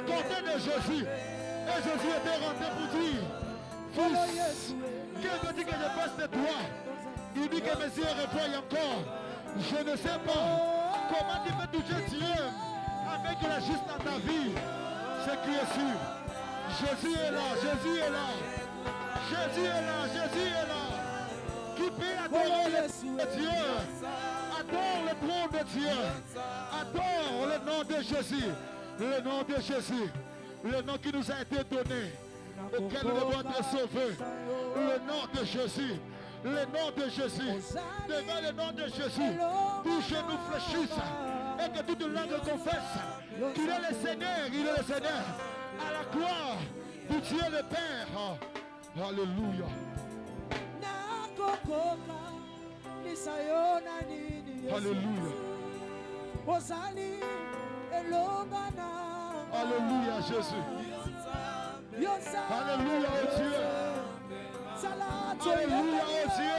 côté de Jésus. Et Jésus était rentré pour dire, fils, quel veut dire que je fasse de toi? Il dit que Messie répond encore, je ne sais pas comment tu peux toucher Dieu avec la justice dans ta vie. C'est qui est sûr. Jésus est là, Jésus est là. Jésus est là, Jésus est là. Qui peut adorer le trône de Dieu? Adore le trône de Dieu. Adore le nom de Jésus. Le nom de Jésus. Le nom qui nous a été donné. Auquel nous devons être sauvés. Le nom de Jésus. Le nom de Jésus. Devant le nom de Jésus. Tous genoux fléchissent. Et que toute langue confesse qu'il est le Seigneur. Il est le Seigneur. À la gloire de Dieu le Père. Alléluia. Alléluia. Alléluia Jésus. Alléluia au Dieu. Alléluia au Dieu.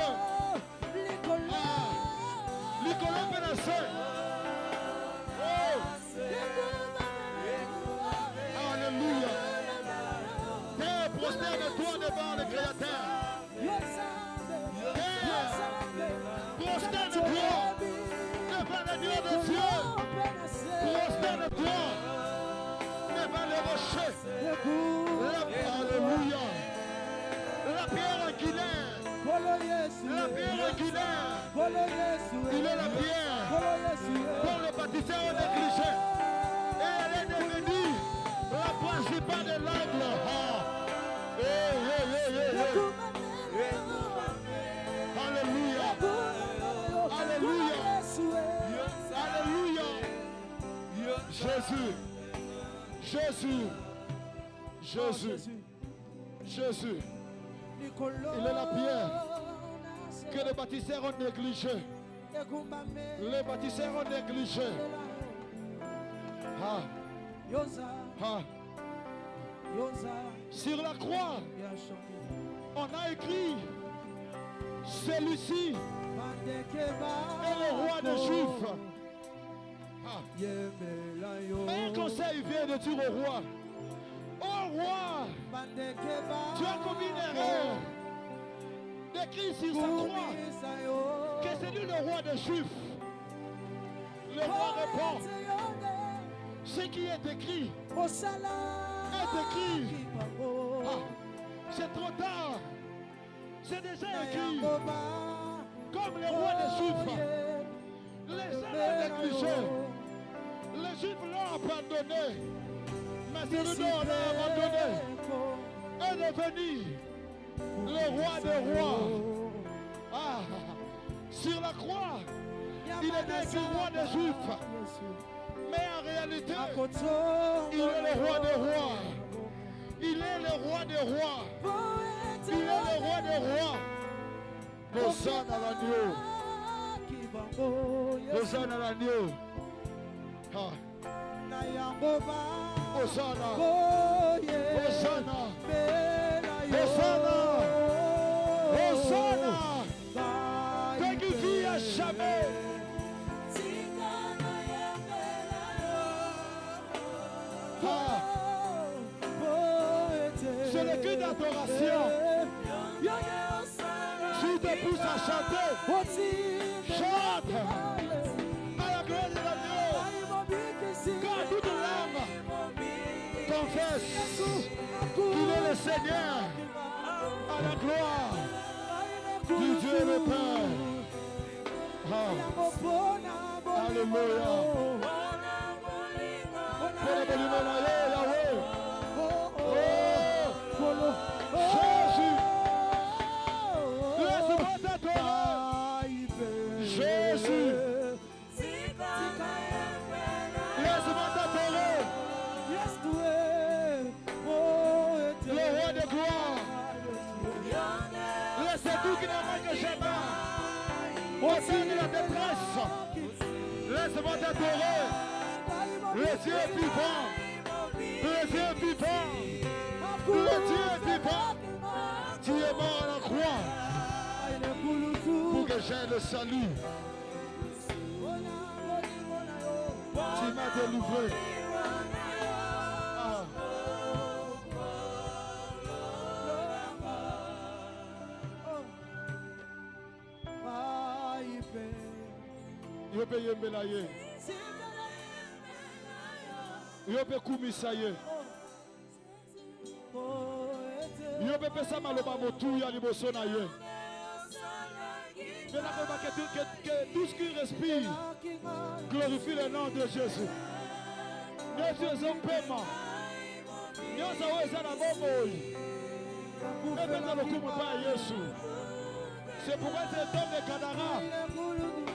Nicolas Benassé. Alléluia. Terre, prosterne-toi devant le Créateur. Terre, prosterne-toi devant le Dieu de Dieu. Prosterne-toi devant le rocher. Alléluia. La pierre angulaire. La pierre angulaire. Il est la pierre dont le bâtisseur est négligé. Et elle est devenue la principale de l'angle. Alléluia. Alléluia. Alléluia. Jésus. Jésus. Jésus. Jésus. Il est la pierre que les bâtisseurs ont négligé. Les bâtisseurs ont négligé. Sur la croix, on a écrit celui-ci est le roi des Juifs. Un conseil vient de dire au roi, oh roi, tu as commis une erreur d'écrire sur sa croix que c'est lui le roi des Juifs. Le roi répond, ce qui est écrit est écrit. C'est trop tard. C'est déjà écrit. Comme le roi des Juifs. Les gens l'ont négligé. Les Juifs l'ont abandonné. Mais celui dont on l'a abandonné est devenu le roi des rois. Sur la croix, il était écrit roi des Juifs. Mais en réalité, il est le roi des rois. Il est le roi des rois. Il est le roi des rois. Hosanna à l'agneau. Hosanna à l'agneau. Hosanna. Hosanna. Hosanna. Hosanna. Que qui vit à jamais. C'est le cri d'adoration. Tu te pousses à chanter. Chante à la gloire de l'agneau. Quand toute l'âme confesse qu'il est le Seigneur, à la gloire du Dieu le Père. Alléluia. Jésus, laisse-moi t'adorer. Jésus, laisse-moi t'adorer. Le roi de gloire. Laisse tout qui n'a pas que jamais. Au sein de la détresse, laisse-moi t'adorer. Le Dieu est vivant. Le Dieu est vivant. Le Dieu est vivant. Tu es mort à la croix pour que j'aie le salut. Tu m'as délivré. Yo pe yembela ye. Yo pe kumisa ye. Yo pe pesa maloba motu ya liboso na ye. Que tout ce qui respire glorifie le nom de Jésus. Nous sommes paiement. Nous sommes à la bombe. C'est pourquoi cet homme de Kadara,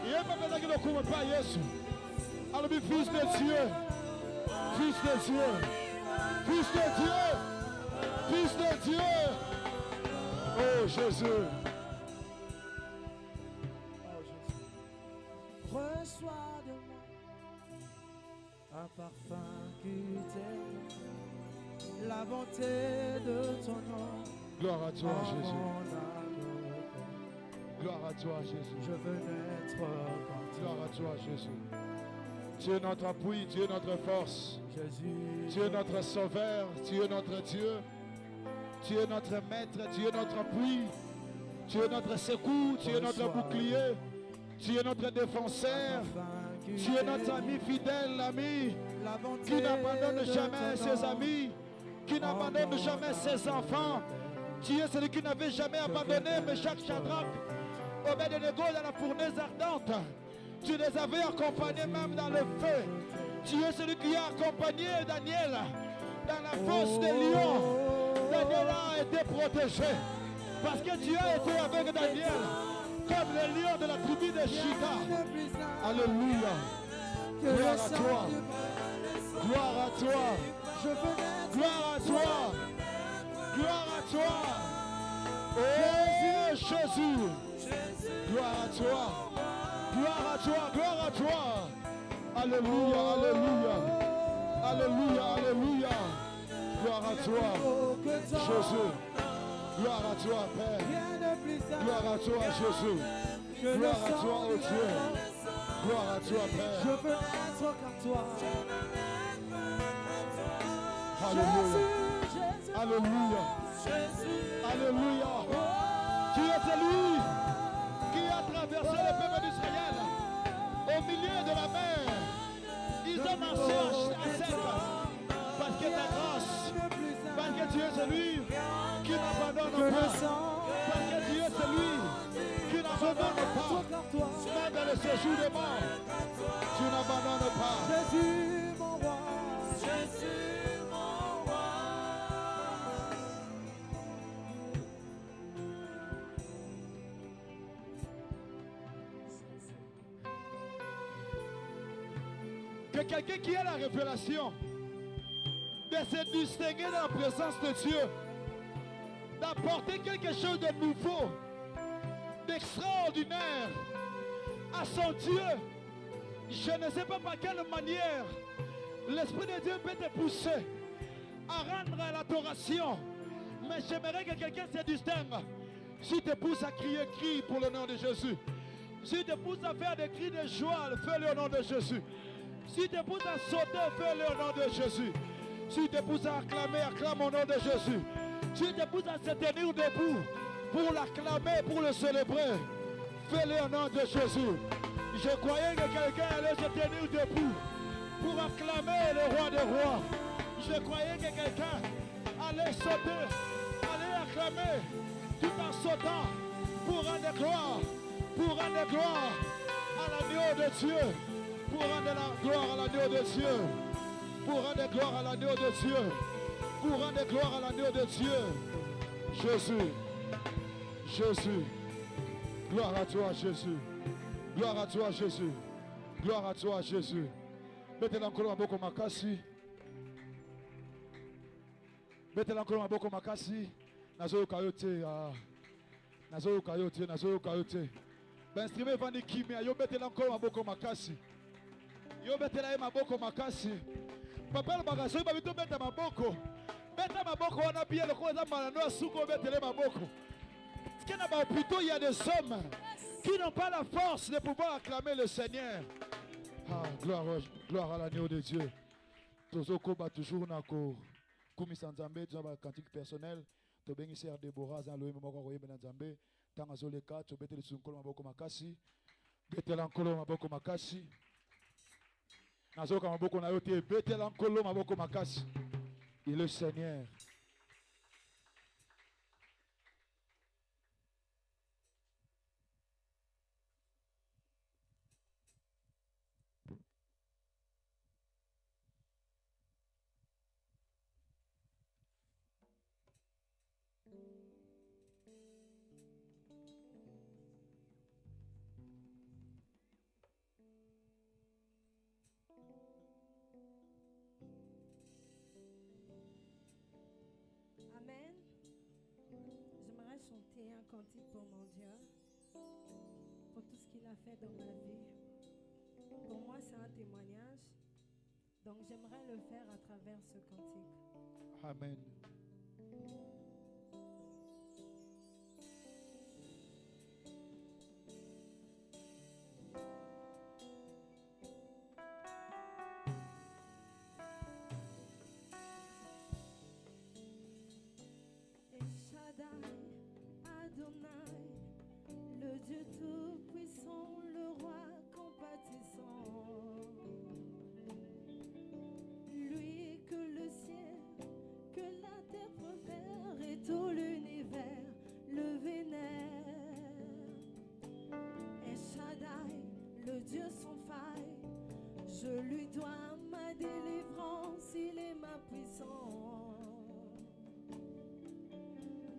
il n'y a pas besoin qu'il ne couvre pas Jésus. Alors, fils de Dieu, fils de Dieu, fils de Dieu, fils de Dieu. Oh Jésus. Reçois de moi un parfum qui t'aime, la bonté de ton nom. Gloire à toi, Jésus. Âme, gloire à toi, Jésus. Je veux naître quand gloire à toi, Jésus. Tu es notre appui, tu es notre force. Jésus. Tu es notre sauveur, tu es notre Dieu. Tu es notre maître, tu es notre appui. Tu es notre secours, tu es notre bouclier. Tu es notre défenseur. Tu es notre ami fidèle, l'ami qui n'abandonne jamais ses amis, qui n'abandonne jamais ses enfants. Tu es celui qui n'avait jamais abandonné Meshach, Shadrach, Abed-Nego dans la fournaise ardente. Tu les avais accompagnés même dans le feu. Tu es celui qui a accompagné Daniel dans la fosse des lions. Daniel a été protégé parce que tu as été avec Daniel comme le lion de la tribu de Juda. Alléluia. Gloire à toi. Gloire à toi. Gloire à toi. Gloire à toi. Oh Jésus. Gloire à toi. Gloire à toi. Gloire à toi. Alléluia. Alléluia. Alléluia. Alléluia. Gloire à toi. Jésus. Gloire à toi, Père. Gloire à toi, Jésus. Gloire à toi, oh Dieu. Gloire à toi, Père. Je veux être comme toi. Alléluia. Alléluia. Alléluia. Tu es celui qui a traversé le peuple d'Israël au milieu de la mer. Ils ont marché à sec parce que ta grâce, parce que tu es celui qui n'abandonne pas, parce que tu es celui qui n'abandonne pas, même dans le séjour de mort, tu n'abandonnes pas. Jésus mon roi, Jésus mon roi. Que quelqu'un qui a la révélation de se distinguer dans la présence de Dieu, d'apporter quelque chose de nouveau, d'extraordinaire à son Dieu. Je ne sais pas par quelle manière l'Esprit de Dieu peut te pousser à rendre l'adoration, mais j'aimerais que quelqu'un se distingue. Si te pousse à crier, crie pour le nom de Jésus. Si te pousse à faire des cris de joie, fais-le au nom de Jésus. Si te pousse à sauter, fais-le au nom de Jésus. Si te pousse à acclamer, acclame au nom de Jésus. Si te pousse à se tenir debout pour l'acclamer, pour le célébrer, fais-le au nom de Jésus. Je croyais que quelqu'un allait se tenir debout pour acclamer le roi des rois. Je croyais que quelqu'un allait sauter, allait acclamer tout en sautant pour rendre gloire à l'agneau de Dieu, pour rendre la gloire à l'agneau de Dieu, pour rendre gloire à l'agneau de Dieu, pour rendre gloire à l'agneau de Dieu. Jésus, Jésus, gloire à toi Jésus, gloire à toi Jésus, gloire à toi Jésus. Mettez-le encore un beaucoup makasi. Mettez-le encore un beaucoup makasi. Nazo kayote, nazo kayote, nazo kayote. Ben streamer vandi kimia. Yo mettez-le encore un beaucoup makasi. Yo mettez-le un beaucoup makasi. Papa le bagaso, il va vite mettre ma boko. Mettez ma boko, on a bien le quoi ça malano suko mettez-le ma boko. Ce qu'il y a plutôt il y a des hommes qui n'ont pas la force de pouvoir acclamer le Seigneur. Ah, gloire à l'agneau de Dieu. Tozoko ba toujours nako kumi sanzambe tu ba cantique personnel to bengi ser Déborah za loyemba moko koyemba na nzambe tanga zoleka to betele sunkolo maboko makasi Betela nkolo maboko makasi. Nazoka maboko na yo te. Betela nkolo maboko makasi. Il est le Seigneur. Amen. J'aimerais chanter un cantique pour mon Dieu, pour tout ce qu'il a fait dans ma vie. Pour moi, c'est un témoignage. Donc, j'aimerais le faire à travers ce cantique. Amen. Adonai, le Dieu tout-puissant, le roi compatissant, lui que le ciel, que la terre préfère et tout l'univers le vénère. Et Shaddai, le Dieu sans faille, je lui dois ma délivrance, il est ma puissance.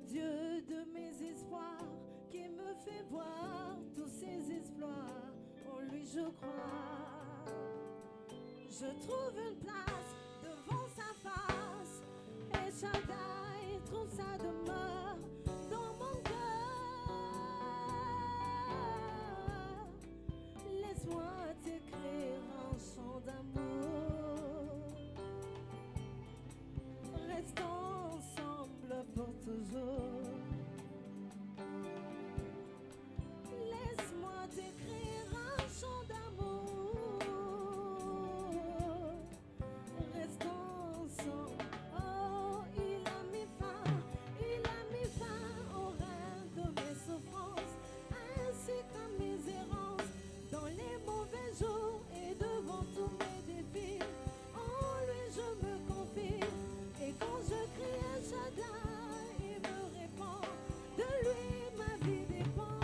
Dieu de mes espoirs, qui me fait voir tous ses exploits, en lui je crois. Je trouve une place devant sa face, et Shaddai trouve sa demeure dans mon cœur. Laisse-moi t'écrire un chant d'amour, restons ensemble pour toujours. Laisse-moi t'écrire un chant d'amour, restons ensemble. Oh, il a mis fin au règne de mes souffrances, ainsi qu'à mes errances, dans les mauvais jours et devant tous mes défis. En lui je me confie, et quand je crie à Shaddai, il me répond. De lui ma vie dépend.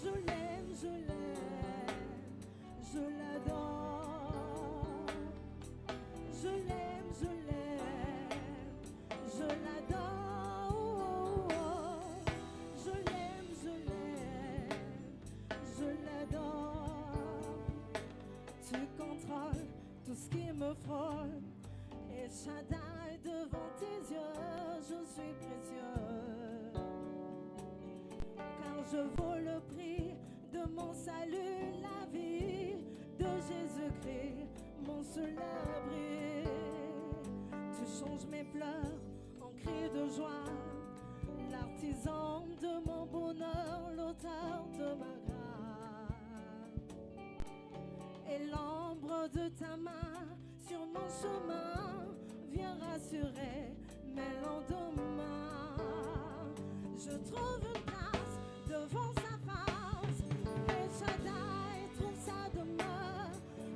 Je l'aime, je l'adore. Je l'aime, je l'adore. Je l'aime, je l'adore. Tu contrôles tout ce qui me frôle, et Shaddai, devant tes yeux, je suis précieux. Car je vaux le prix de mon salut, la vie de Jésus-Christ, mon seul abri. Tu changes mes pleurs en cris de joie, l'artisan de mon bonheur, l'auteur de ma grâce. Et l'ombre de ta main sur mon chemin vient rassurer mes lendemains. Je trouve une place devant sa face, et Shaddai trouve sa demeure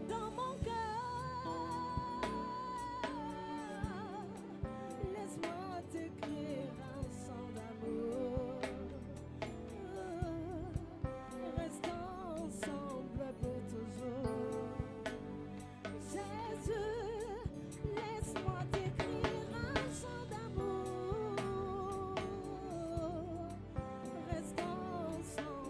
dans mon cœur. Laisse-moi t'écrire un chant d'amour, restons ensemble pour toujours. Jésus, laisse-moi t'écrire un chant d'amour, restons ensemble.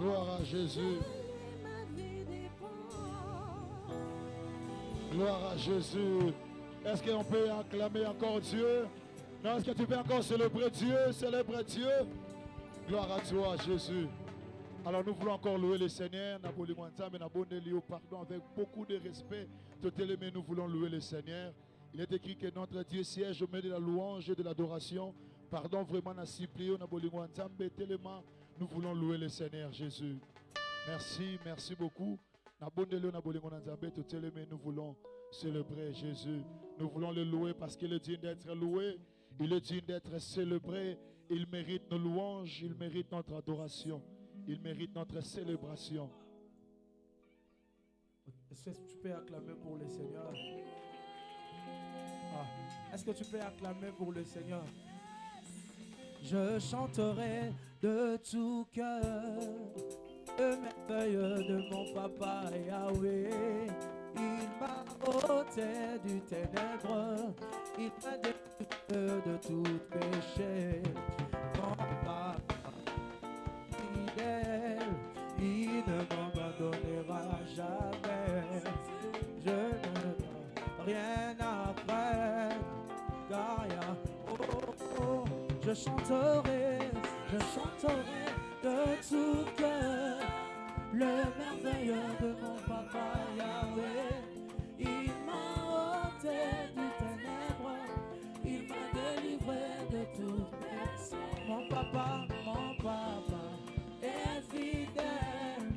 Gloire à Jésus. Gloire à Jésus. Est-ce qu'on peut acclamer encore Dieu? Non, est-ce que tu peux encore célébrer Dieu? Célébrer Dieu. Gloire à toi, Jésus. Alors nous voulons encore louer le Seigneur. Pardon, avec beaucoup de respect. Nous voulons louer le Seigneur. Il est écrit que notre Dieu siège au milieu de la louange et de l'adoration. Pardon, vraiment, nous voulons louer le Seigneur Jésus. Merci, merci beaucoup. Nous voulons célébrer Jésus. Nous voulons le louer parce qu'il est digne d'être loué. Il est digne d'être célébré. Il mérite nos louanges. Il mérite notre adoration. Il mérite notre célébration. Est-ce que tu peux acclamer pour le Seigneur? Est-ce que tu peux acclamer pour le Seigneur? Je chanterai de tout cœur le merveilleux de mon papa Yahweh. Il m'a ôté du ténèbre, il m'a délivré de tout péché. Mon papa fidèle, il ne m'abandonnera jamais. Je ne rien après, car je chanterai de tout cœur le merveilleux de mon papa Yahweh. Il m'a ôté du ténèbre, il m'a délivré de tout péché. Mon papa est fidèle,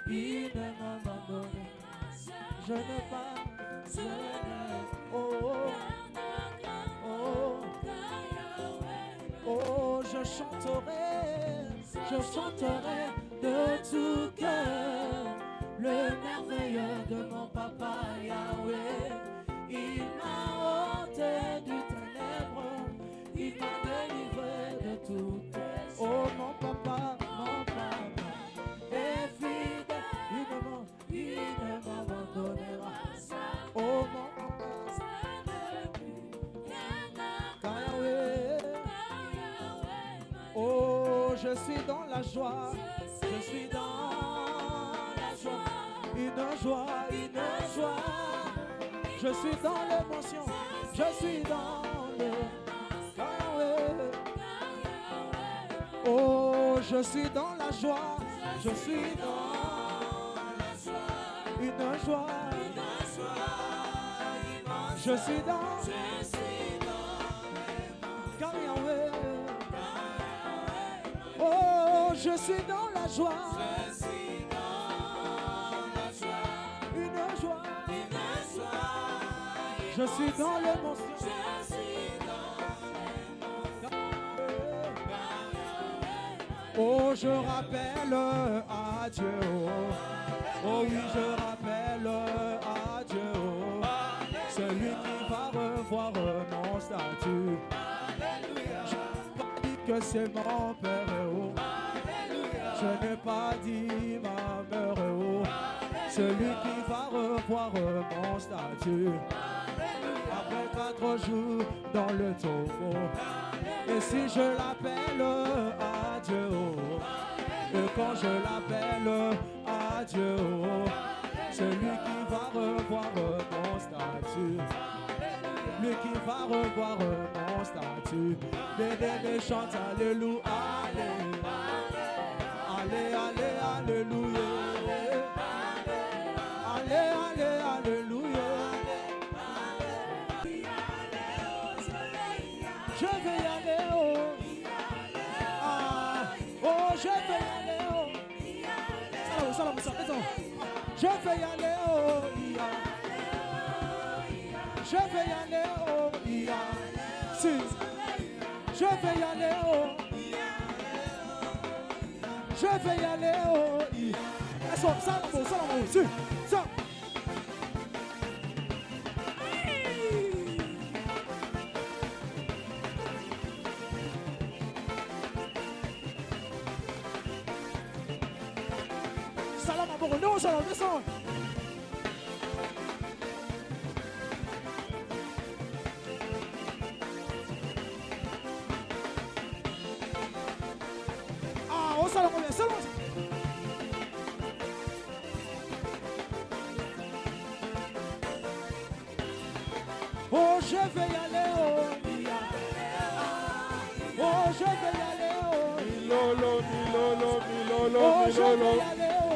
il ne m'abandonne. Je ne pas, je chanterai de tout cœur le merveilleux de mon papa Yahweh. Il m'a ôté du ténèbre, il m'a délivré de tout péché. Oh mon papa est fidèle, il ne m'abandonnera. Oh mon oh, je suis dans la joie, je suis dans la joie, une joie, je suis dans l'émotion, je suis dans le Yahweh. Oh, je suis dans la joie, je suis dans la joie, une joie, je suis dans Yahweh. Oh, je suis dans la joie. Je suis dans la joie. Une joie. Je suis dans l'émotion. Je suis dans l'émotion. Oh, je rappelle à Dieu. Oh oui, je rappelle à Dieu. Celui qui va revoir mon statut. Que c'est mon père, oh. Je n'ai pas dit ma mère, oh. Celui qui va revoir mon statut après 4 jours dans le tombeau. Et si je l'appelle à Dieu, oh. Et quand je l'appelle à Dieu, oh. Celui qui va revoir mon statut, lui qui va revoir mon statut. Bébé chante alléluia, alléluia, alléluia. Je vais y aller, oh, oh, je vais y aller, oh, salam, je vais y aller, oh, je vais y aller, oh, si, je vais y aller, oh, je vais y aller, oh, salam, si, ça. Salam, non, salam, descends. Salam, salam. Oh, je vais y aller, oh. Oh, je vais y aller, oh. Milolo, milolo, milolo, Oh, je vais y milolo. aller, oh.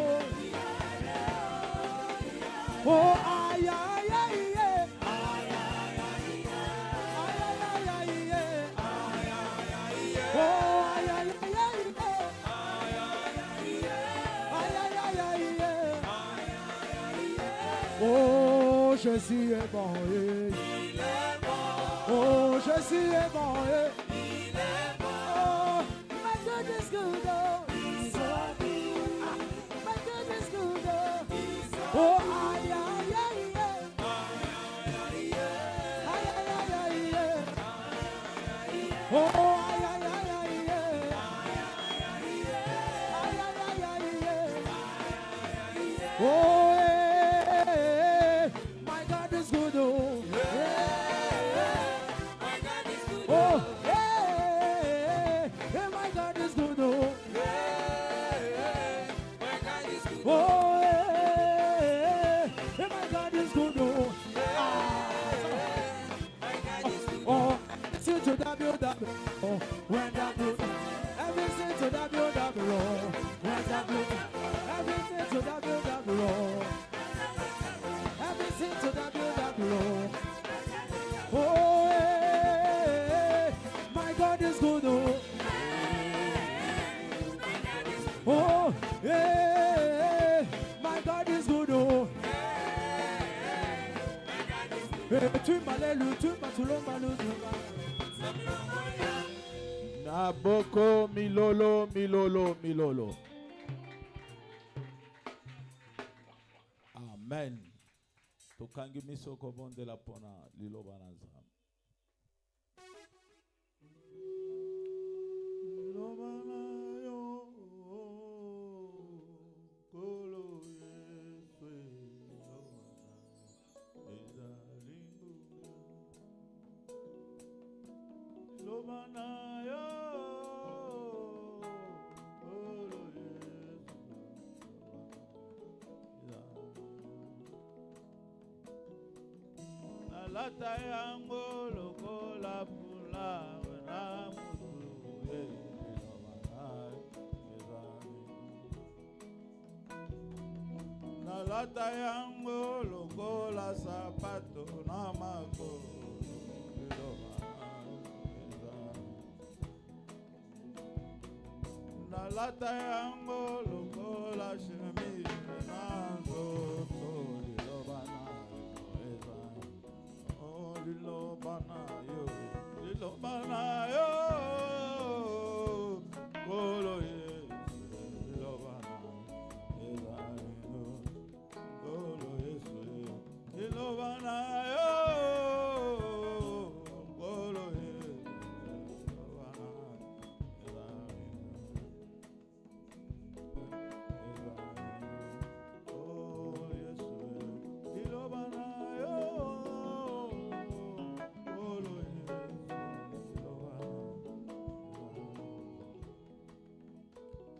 Oh, aïe, aïe, aïe, yeah. Aïe, aïe, aïe, yeah. Aïe, aïe, aïe, yeah. Aïe, aïe, aïe, yeah. Oh, aïe, aïe, aïe, yeah. Aïe, aïe, aïe, yeah. Oh, je suis ébranlé. Oh, je suis ébranlé. Oh, my God is good, oh. My God is good, oh. Oh, aïe, aïe, aïe, yeah. Aïe, aïe, aïe, aïe, yeah. Oh, aïe, aïe, aïe, aïe, yeah. Aïe, aïe, aïe, aïe, yeah. Oh, hey, my God is good, oh. Oh, hey, hey, my God is good, oh. Oh, hey, hey, my God is good, oh. Oh, listen to WW, oh, when W, everything to WW, oh, when W, everything to WW, oh, everything to WW, oh. Oh, hey, my God is good, oh. Oh, hey, my God is good, oh. Hey, tu m'allèluia, tu m'as tout le mal, Naboko, milolo, milolo, milolo. Amen. Tokangi miso kobonde la pona lilo bananza. Lata yango lokola pula na mutu na lata yango lokola sapato na makolo na lata yango lokola chemise na nzoto Lilobana yo, Golo Yesu, Lilobana, Golo Yesu, Lilobana yo, Golo Yesu, oh Yesu, Lilobana yo.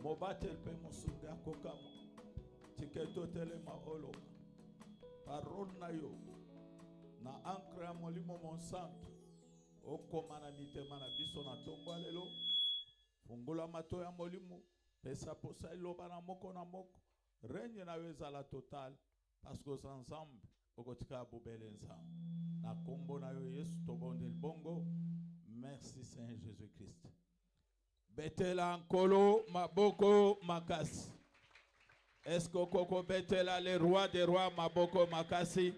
Mobatel pe musunde akokamo tiketo telema oloka parole na yo na ancre ya molimo monsanto okoma na mitema na biso na tongo lelo fungola mato ya molimo pesa posa eloba na moko règne na yo ezala total parce que ensemble okotika bobele ensemble na kombo na yo Yesu tobonde bongo. Merci Seigneur Jésus-Christ. Betela nkolo maboko makasi. Est-ce que koko betela le roi des rois maboko makasi?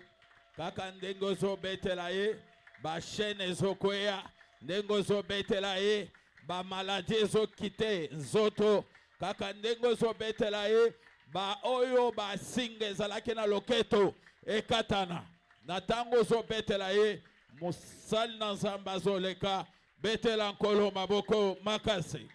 Kaka ndengo zo betela ye ba chaîne zo kwea ndengo zo betela ye ba maladie zo kite nzoto kaka ndengo zo betela ye ba oyo ba singe zalaki na loketo ekatana na tango zo betela ye musali na nzamba zo leka. Betela nkolo maboko makasi.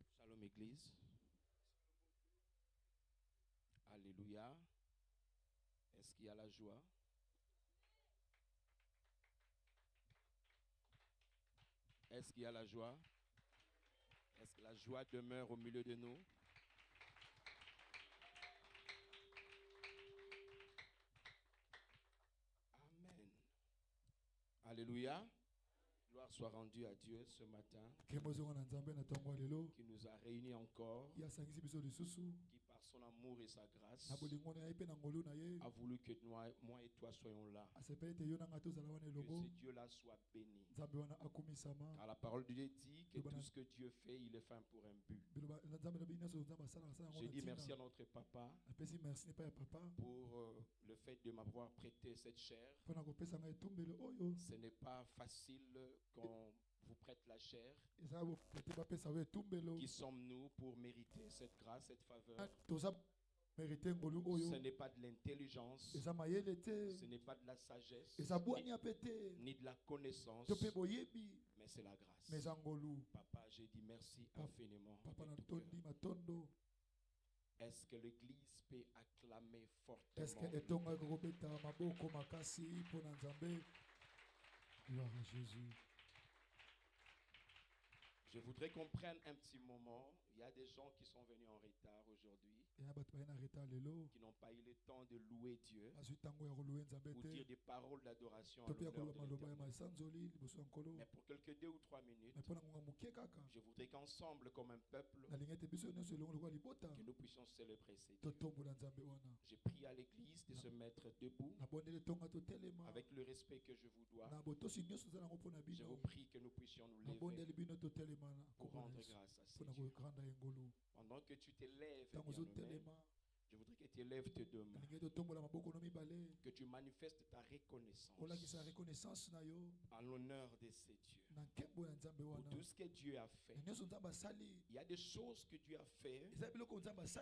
Shalom Église. Alléluia. Est-ce qu'il y a la joie? Est-ce qu'il y a la joie? Est-ce que la joie demeure au milieu de nous? Amen. Alléluia. Gloire soit rendue à Dieu ce matin, qui nous a réunis encore, qui par son amour et sa grâce a voulu que moi et toi soyons là. Que ce Dieu-là soit béni. Car la parole de Dieu dit que tout ce que Dieu fait, il est fait pour un but. J'ai dit merci à notre papa pour le fait de m'avoir prêté cette chair. Ce n'est pas facile qu'on vous prête la chair. Qui sommes-nous pour mériter cette grâce, cette faveur? Ce n'est pas de l'intelligence, ce n'est pas de la sagesse, ni de la connaissance, mais c'est la grâce. Papa, j'ai dit merci infiniment. Est-ce que l'Église peut acclamer fortement? Gloire à Jésus. Je voudrais qu'on prenne un petit moment. Il y a des gens qui sont venus en retard aujourd'hui, qui n'ont pas eu le temps de louer Dieu ou dire des paroles d'adoration à l'honneur de l'Éternel. Mais pour quelques 2 ou 3 minutes, je voudrais qu'ensemble, comme un peuple, que nous puissions célébrer ces dieux. J'ai prié à l'Église de se mettre debout avec le respect que je vous dois. Je vous prie que nous puissions nous lever pour rendre grâce à ces dieux. Pendant que tu t'élèves, je voudrais que tu élèves tes deux mains, que tu manifestes ta reconnaissance en l'honneur de ces dieux pour tout ce que Dieu a fait. Il y a des choses que Dieu a fait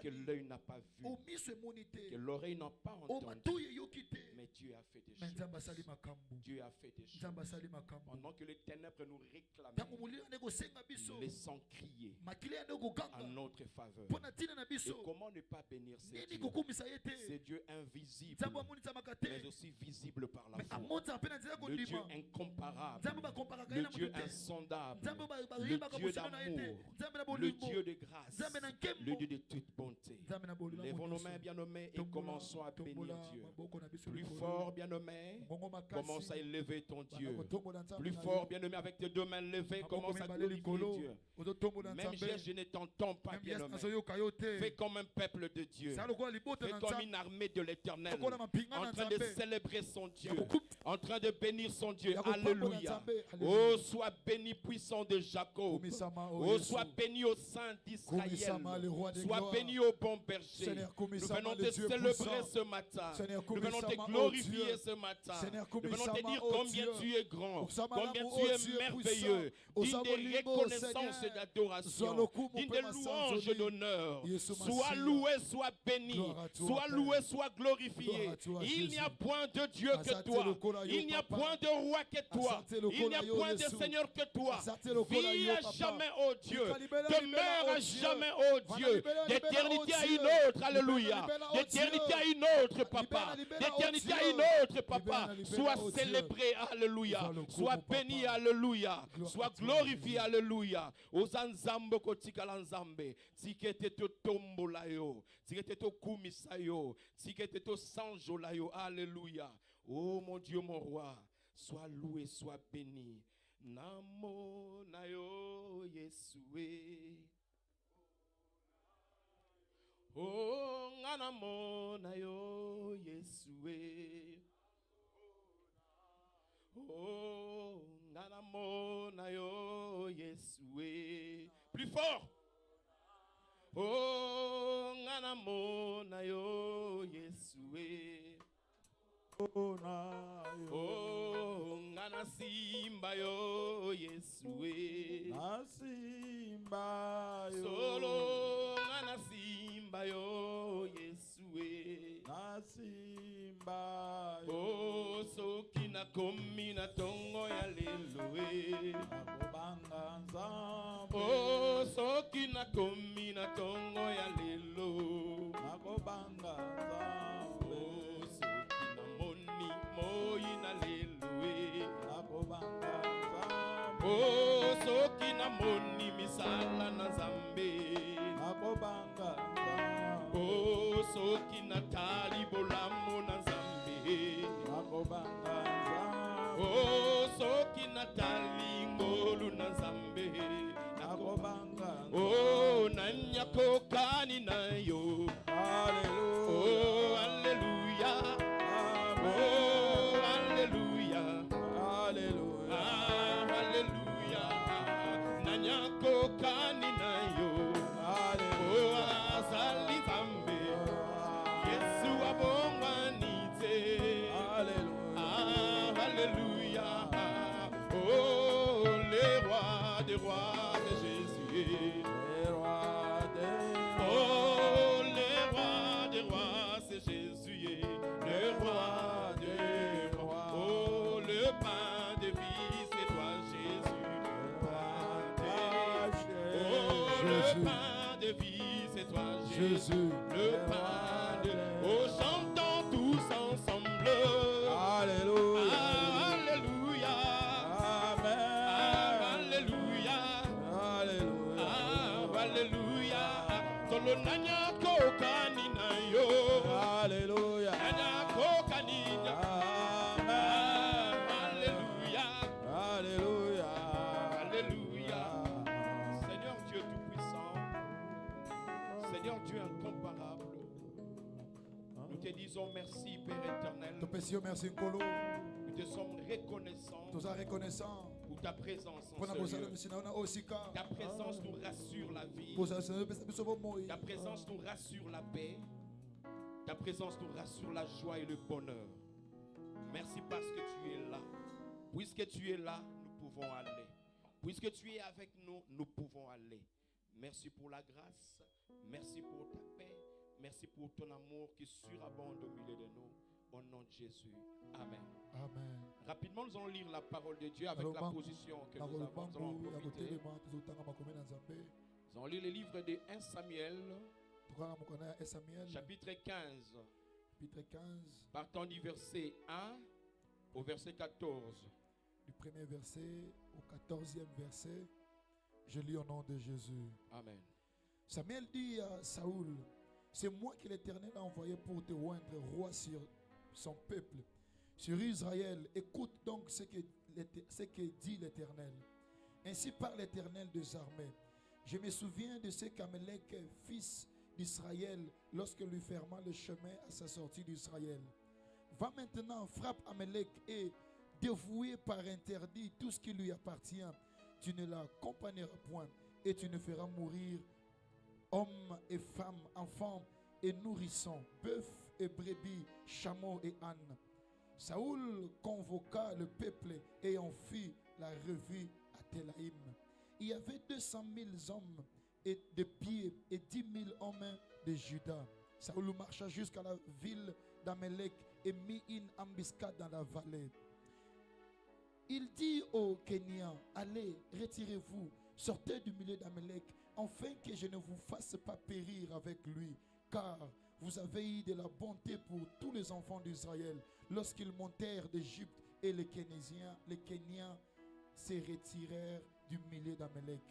que l'œil n'a pas vu, que l'oreille n'a pas entendu, mais Dieu a fait des choses. Dieu a fait des choses. Pendant que les ténèbres nous réclament, laissons crier en notre faveur. Et comment ne pas bénir ces Dieu invisible, mais aussi visible par la foi. Le Dieu incomparable, le Dieu insondable, le Dieu d'amour, le Dieu de grâce, le Dieu de toute bonté. Lèvons nos mains, bien-aimés, et commençons à bénir Dieu. Plus fort, bien-aimé, commence à élever ton Dieu. Plus fort, bien-aimé, avec tes deux mains levées, commence à glorifier Dieu. Même je ne t'entends pas, bien-aimé. Fais comme un peuple de Dieu. Fais comme une armée de l'Éternel, en train de célébrer son Dieu, en train de bénir son Dieu. Alléluia. Oh, sois béni, puissant de Jacob. Oh, sois béni au Saint d'Israël. Sois béni au bon berger. Nous venons te célébrer ce matin. Nous venons te glorifier ce matin. Nous venons te dire combien tu es grand, combien tu es merveilleux. Digne de reconnaissance et d'adoration, digne de louange et d'honneur. Sois loué, sois béni, sois loué, sois glorifié. Il n'y a point de Dieu que toi. Il n'y a point de roi que toi. Il n'y a point de Seigneur que toi. Vis à jamais, ô Dieu. Demeure à jamais, ô Dieu. D'éternité à une autre, alléluia. D'éternité à une autre, papa. D'éternité à une autre, papa. Sois célébré, alléluia. Sois béni, alléluia. Sois glorifié, alléluia. Ozanzambo kotikala nzambe. Tikete to tombola yo. Tikete to kumisa yo. Tikete to sanjola yo. Alléluia. Oh mon Dieu, mon roi. Sois loué, sois béni. Namo na yo Yesue. Oh nganamo na yo Yesue. Oh nganamo na yo Yesue. Plus fort. Oh nganamo na yo Yesue. Oh ngana simba yo Yesue. Na simba yo. Solo ngana simba yo Yesue. Na simba yo. Oh soki na komi na tongo ya leloe. Nakobanga nzambe. Oh soki na komi na tongo ya lelo. Nakobanga nzambe. kosala na Nzambe. nakobanga nzambe Oh, soki natali bolamu na Nzambe. nakobanga nzambe Oh, soki natali ngolu na Nzambe. nakobanga Oh, nanyakokani na yo. Hallelujah. Oh, Alléluia. Amen. Oh, Alléluia. Hallelujah. Ah, Alléluia. Nanyakokani na yo. Oh, azali Nzambe. Yesu abongwanite. Hallelujah. Ah, Alléluia. Oh, le roi des rois de Jésus. Le roi des Oh, le roi des rois, c'est Jésus. Le roi des rois. Oh, le pain de vie, c'est toi, Jésus. Oh, le pain de vie, c'est toi, Jésus. Le pain de oh, chantons tous ensemble. Hallelujah. Ah, Alléluia. Amen. Ah, Alléluia. Hallelujah. Ah, Alléluia. Solo nanya kokani na yo. Hallelujah. Nanya kokani na. Amen. Ah, Alléluia. Alléluia. Alléluia. Seigneur Dieu Tout-Puissant, Seigneur Dieu incomparable, nous te disons merci, Père éternel. Topesio merci Nkolo. Nous te sommes reconnaissants Toza reconnaissant. pour ta présence en Pona ce bozala lieu. misina ona osika. Ta présence nous rassure la vie. Bozala sena pesa biso bomoi. Ta présence nous rassure la paix. Ta présence nous rassure la joie et le bonheur. Merci parce que tu es là. Puisque tu es là, nous pouvons aller. Puisque tu es avec nous, nous pouvons aller. Merci pour la grâce. Merci pour ta paix. Merci pour ton amour qui surabonde au milieu de nous. Au nom de Jésus. Amen. Amen. Rapidement, nous allons lire la parole de Dieu avec la position que nous avons. Nous allons en profiter. Nous allons lire le livre de 1 Samuel, chapitre 15, Chapitre 15, partant du verset 1 au verset 14. du premier verset au 14e verset, je lis au nom de Jésus. Amen. Samuel dit à Saoul, c'est moi qui l'Éternel a envoyé pour te oindre roi sur son peuple, sur Israël. Écoute donc ce que dit l'Éternel. Ainsi parle l'Éternel des armées. Je me souviens de ce qu'Amalek, fils d'Israël, lorsque lui ferma le chemin à sa sortie d'Israël. Va maintenant, frappe Amalek et dévoué par interdit tout ce qui lui appartient. Tu ne l'accompagneras point et tu ne feras mourir hommes et femmes, enfants et nourrissons, bœufs et brebis, chameaux et ânes. Saoul convoqua le peuple et en fit la revue à Télaïm. Il y avait 200 000 hommes et de pied et 10 000 hommes de Juda. Saoul marcha jusqu'à la ville d'Amalek et mit une embuscade dans la vallée. Il dit aux Kéniens, allez, retirez-vous, sortez du milieu d'Amalek, afin que je ne vous fasse pas périr avec lui, car vous avez eu de la bonté pour tous les enfants d'Israël lorsqu'ils montèrent d'Égypte et les Kéniens se retirèrent du milieu d'Amalek.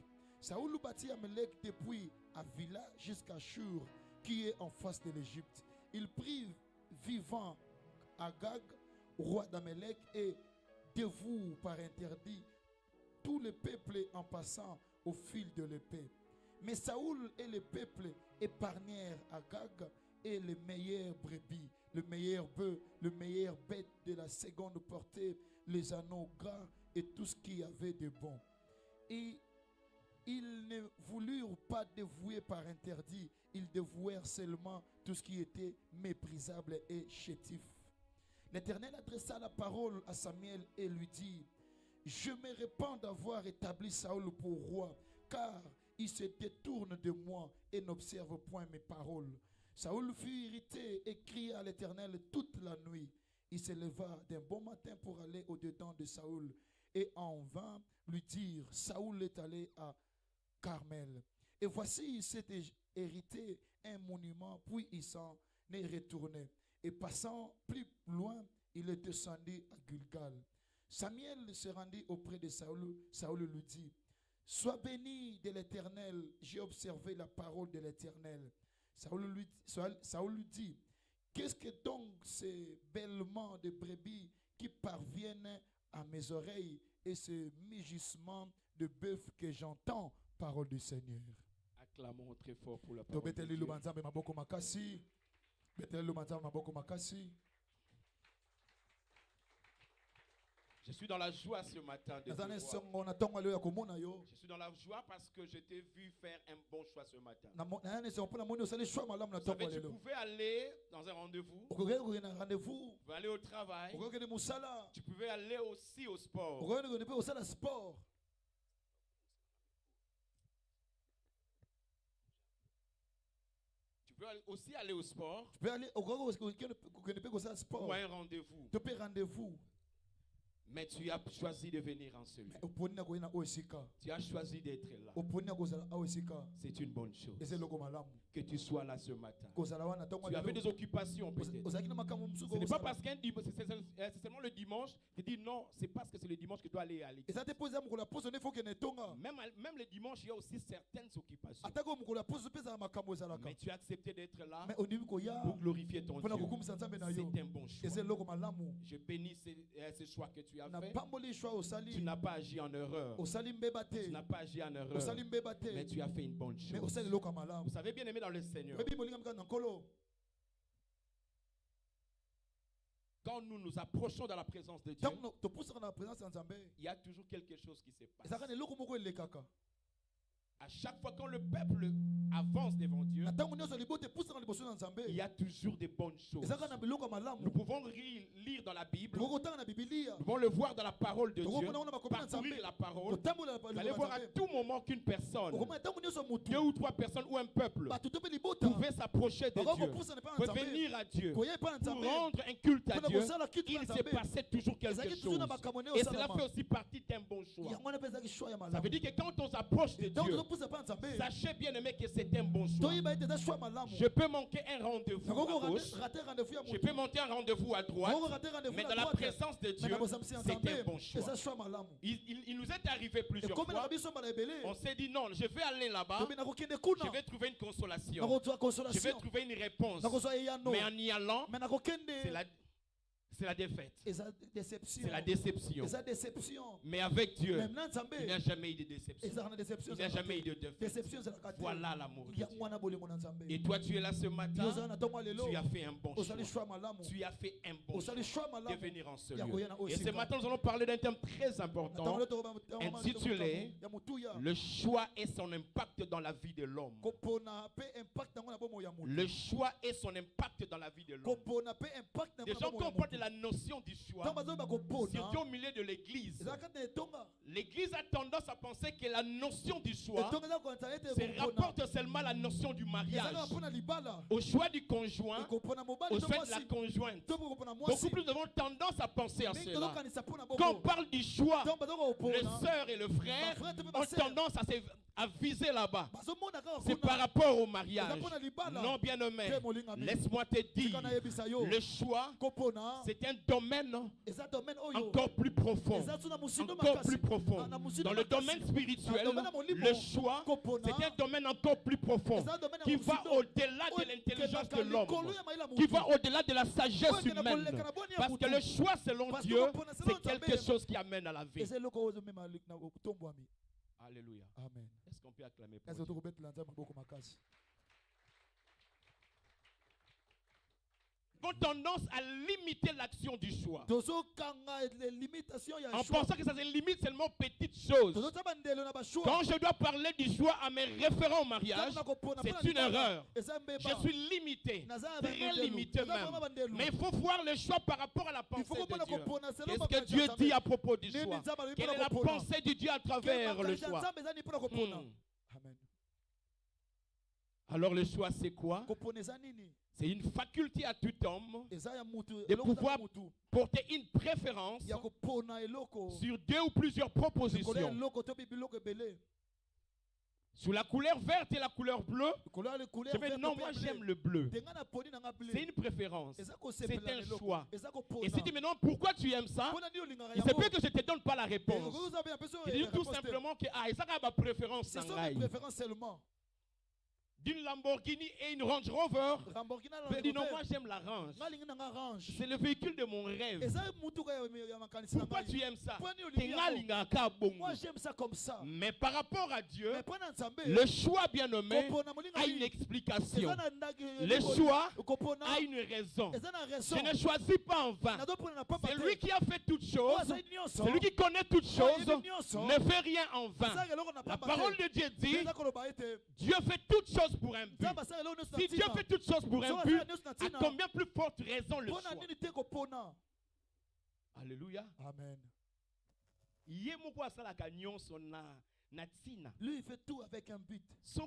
Saoul bâtit Amalek depuis Avila jusqu'à Shur, qui est en face de l'Égypte. Il prit vivant Agag, roi d'Amalek, et dévoue par interdit tout le peuple en passant au fil de l'épée. Mais Saoul et le peuple épargnèrent Agag et les meilleurs brebis, le meilleur bœuf, le meilleur bête de la seconde portée, les anneaux gras et tout ce qu'il y avait de bon. Et ils ne voulurent pas dévouer par interdit, ils dévouèrent seulement tout ce qui était méprisable et chétif. L'Éternel adressa la parole à Samuel et lui dit, je me répands d'avoir établi Saoul pour roi, car il se détourne de moi et n'observe point mes paroles. Saoul fut irrité et cria à l'Éternel toute la nuit. Il se leva d'un bon matin pour aller au-dedans de Saoul et en vint lui dire, Saoul est allé à Carmel. Et voici, il s'est hérité un monument, puis il s'en est retourné. Et passant plus loin, il est descendu à Gilgal. Samuel se rendit auprès de Saoul. Saoul lui dit, Sois béni de l'Éternel. J'ai observé la parole de l'Éternel. Saül lui dit, qu'est-ce que donc ces bêlements de brebis qui parviennent à mes oreilles et ce mugissement de bœuf que j'entends, parole du Seigneur. Acclamons très fort pour la parole de Dieu. Je suis dans la joie ce matin de te voir. Je suis dans la joie parce que je t'ai vu faire un bon choix ce matin. Tu savais, tu pouvais aller dans un rendez-vous, tu pouvais aller au travail, tu pouvais aller aussi au sport. Tu peux aussi aller au sport ou à un rendez-vous. Mais tu as choisi de venir en celui. Tu as choisi d'être là. C'est une bonne chose. Que tu sois là ce matin. Tu avais des occupations peut-être. Ce n'est pas parce qu'un dimanche, c'est seulement le dimanche. Tu dis non, c'est parce que c'est le dimanche que tu dois aller à l'église. Même le dimanche, il y a aussi certaines occupations. Mais tu as accepté d'être là pour glorifier ton Dieu. C'est un bon choix. Je bénis ce choix que tu as fait. Tu n'as pas agi en erreur. Tu n'as pas agi en erreur. Mais tu as fait une bonne chose. Vous savez, bien aimé dans le Seigneur, quand nous nous approchons dans la présence de Dieu, il y a toujours quelque chose qui se passe. À chaque fois quand le peuple avance devant Dieu, il y a toujours des bonnes choses. Nous pouvons lire dans la Bible, nous pouvons le voir dans la parole de Dieu, parcourir la parole. Vous allez voir à tout moment qu'une personne, 2 ou 3 personnes ou un peuple pouvait s'approcher de Dieu, pouvait venir à Dieu, pour rendre un culte à Dieu. Il s'est passé toujours quelque chose. Et cela fait aussi partie d'un bon choix. Ça veut dire que quand on s'approche de Dieu, sachez bien aimé que c'est un bon choix. Je peux manquer un rendez-vous à gauche, je peux manquer un rendez-vous à droite, mais dans la présence de Dieu, c'est un bon choix. Il nous est arrivé plusieurs fois, on s'est dit non, je vais aller là-bas, je vais trouver une consolation, je vais trouver une réponse, mais en y allant, c'est la défaite. C'est la déception. Mais avec Dieu, il n'y a jamais eu de déception. Il n'y a jamais eu de défaite. Voilà l'amour de Dieu. Et toi, tu es là ce matin. Tu as fait un bon choix. Tu as fait un bon choix de venir en ce lieu. Et ce matin, nous allons parler d'un thème très important intitulé « Le choix et son impact dans la vie de l'homme ». Le choix et son impact dans la vie de l'homme. Des gens qui ont parlé de la notion du choix, surtout au milieu de l'église. L'église a tendance à penser que la notion du choix se rapporte seulement à la notion du mariage, au choix du conjoint, au choix de la conjointe. Beaucoup plus avons tendance à penser à cela. Quand on parle du choix, les sœurs et le frère ont tendance à viser là-bas. C'est par rapport au mariage. Non, bien aimé, laisse-moi te dire, le choix, c'est un domaine encore plus profond. Encore plus profond. Dans le domaine spirituel, le choix, c'est un domaine encore plus profond qui va au-delà de l'intelligence de l'homme, qui va au-delà de la sagesse humaine. Parce que le choix selon Dieu, c'est quelque chose qui amène à la vie. Alléluia. Amen. Est-ce qu'on peut acclamer pour Dieu? Ont tendance à limiter l'action du choix en pensant que ça se limite seulement aux petites choses. Quand je dois parler du choix à mes référents au mariage, c'est une erreur. Je suis limité, très limité même. Mais il faut voir le choix par rapport à la pensée de Dieu. Qu'est-ce que Dieu dit à propos du choix? Quelle est la pensée de Dieu à travers le choix? Alors le choix c'est quoi? C'est une faculté à tout homme de pouvoir porter une préférence sur 2 ou plusieurs propositions, Sous la couleur verte et la couleur bleue, je vais dire non, moi j'aime le bleu. C'est une préférence. C'est un choix. Et si tu me demandes pourquoi tu aimes ça, il se peut que je ne te donne pas la réponse. Je dis tout simplement que ça a ma préférence. C'est ça ma préférence seulement. D'une Lamborghini et une Range Rover, je dis non, moi j'aime la Range. C'est le véhicule de mon rêve. Pourquoi tu aimes ça? Moi j'aime ça comme ça. Mais par rapport à Dieu, le choix bien nommé a une explication. Le choix a une raison. Je ne choisis pas en vain. C'est lui qui a fait toutes choses. C'est lui qui connaît toutes choses. Ne fait rien en vain. La parole de Dieu dit, Dieu fait toutes choses pour un but. Si Dieu fait toutes choses pour un but, à combien plus forte raison le choix? Alléluia. Amen. Lui, il fait tout avec un but. S'il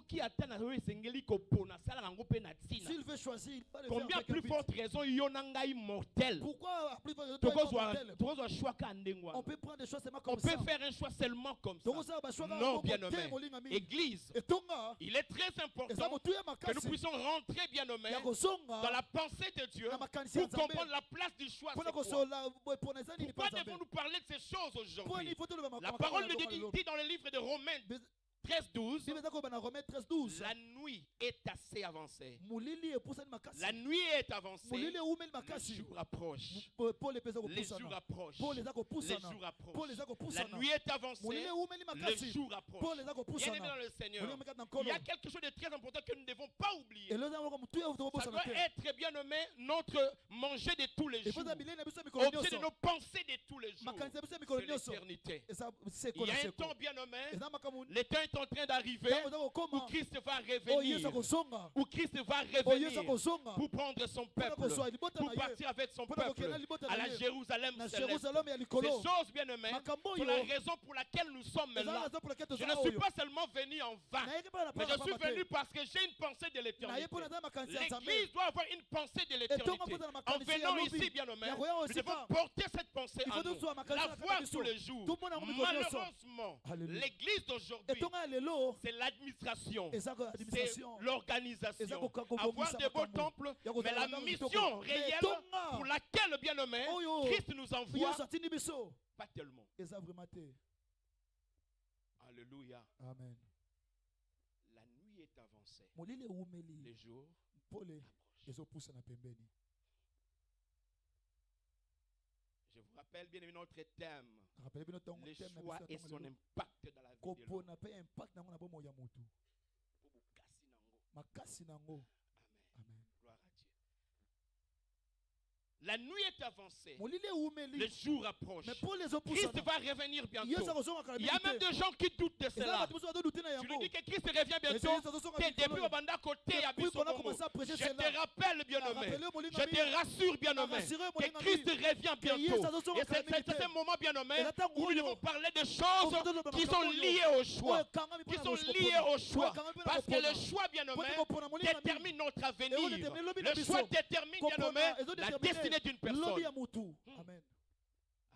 veut choisir, combien plus forte raison Yonanga immortel. Pourquoi à plus forte raison on peut prendre des choix seulement comme ça. On peut faire un choix seulement comme ça. Non, bien nommé. Église, il est très important que nous puissions rentrer, bien nommé, dans la pensée de Dieu pour comprendre la place du choix. Pourquoi devons-nous parler de ces choses aujourd'hui? La parole de Dieu dit dans le livre de Romains 13-12, la nuit est assez avancée. La nuit est avancée. Le jour approche. Les jours approchent. Les jours approchent. La nuit est avancée. Le jour approche. Bien-aimés dans le Seigneur, il y a quelque chose de très important que nous ne devons pas oublier. Ça doit être, bien nommé, notre manger de tous les jours. Objet de nos pensées de tous les jours. C'est l'éternité. Il y a un temps, bien nommé, le temps est en train d'arriver où Christ va revenir. Où Christ va revenir pour prendre son peuple, pour partir avec son peuple à la Jérusalem céleste. Ces choses, bien aimées, sont la raison pour laquelle nous sommes là. Je ne suis pas seulement venu en vain, mais je suis venu parce que j'ai une pensée de l'éternité. L'Église doit avoir une pensée de l'éternité. En venant ici, bien aimé, nous devons porter cette pensée en nous, la voir tous les jours. Malheureusement, l'Église d'aujourd'hui, c'est l'administration, c'est l'organisation. Avoir de beaux temples, mais la mission réelle pour laquelle, bien nommé, Christ nous envoie, pas tellement. Alléluia. Amen. La nuit est avancée. Les jours approchent. Je vous rappelle bien notre thème. Le choix et son impact dans la vie de l'homme. Amen. Gloire à Dieu. La nuit est avancée. Le jour approche. Christ va revenir bientôt. Il y a même des gens qui doutent de cela. Tu lui dis que Christ revient bientôt. Depuis au banda côté à je te rappelle, bien nommé. Je te rassure, bien nommé, que Christ revient bientôt. Et c'est un moment, bien nommé, où nous devons parler de choses qui sont liées au choix. Qui sont liées au choix. Parce que le choix, bien nommé, détermine notre avenir. Le choix détermine, bien nommé, la destinée d'une personne. Amen.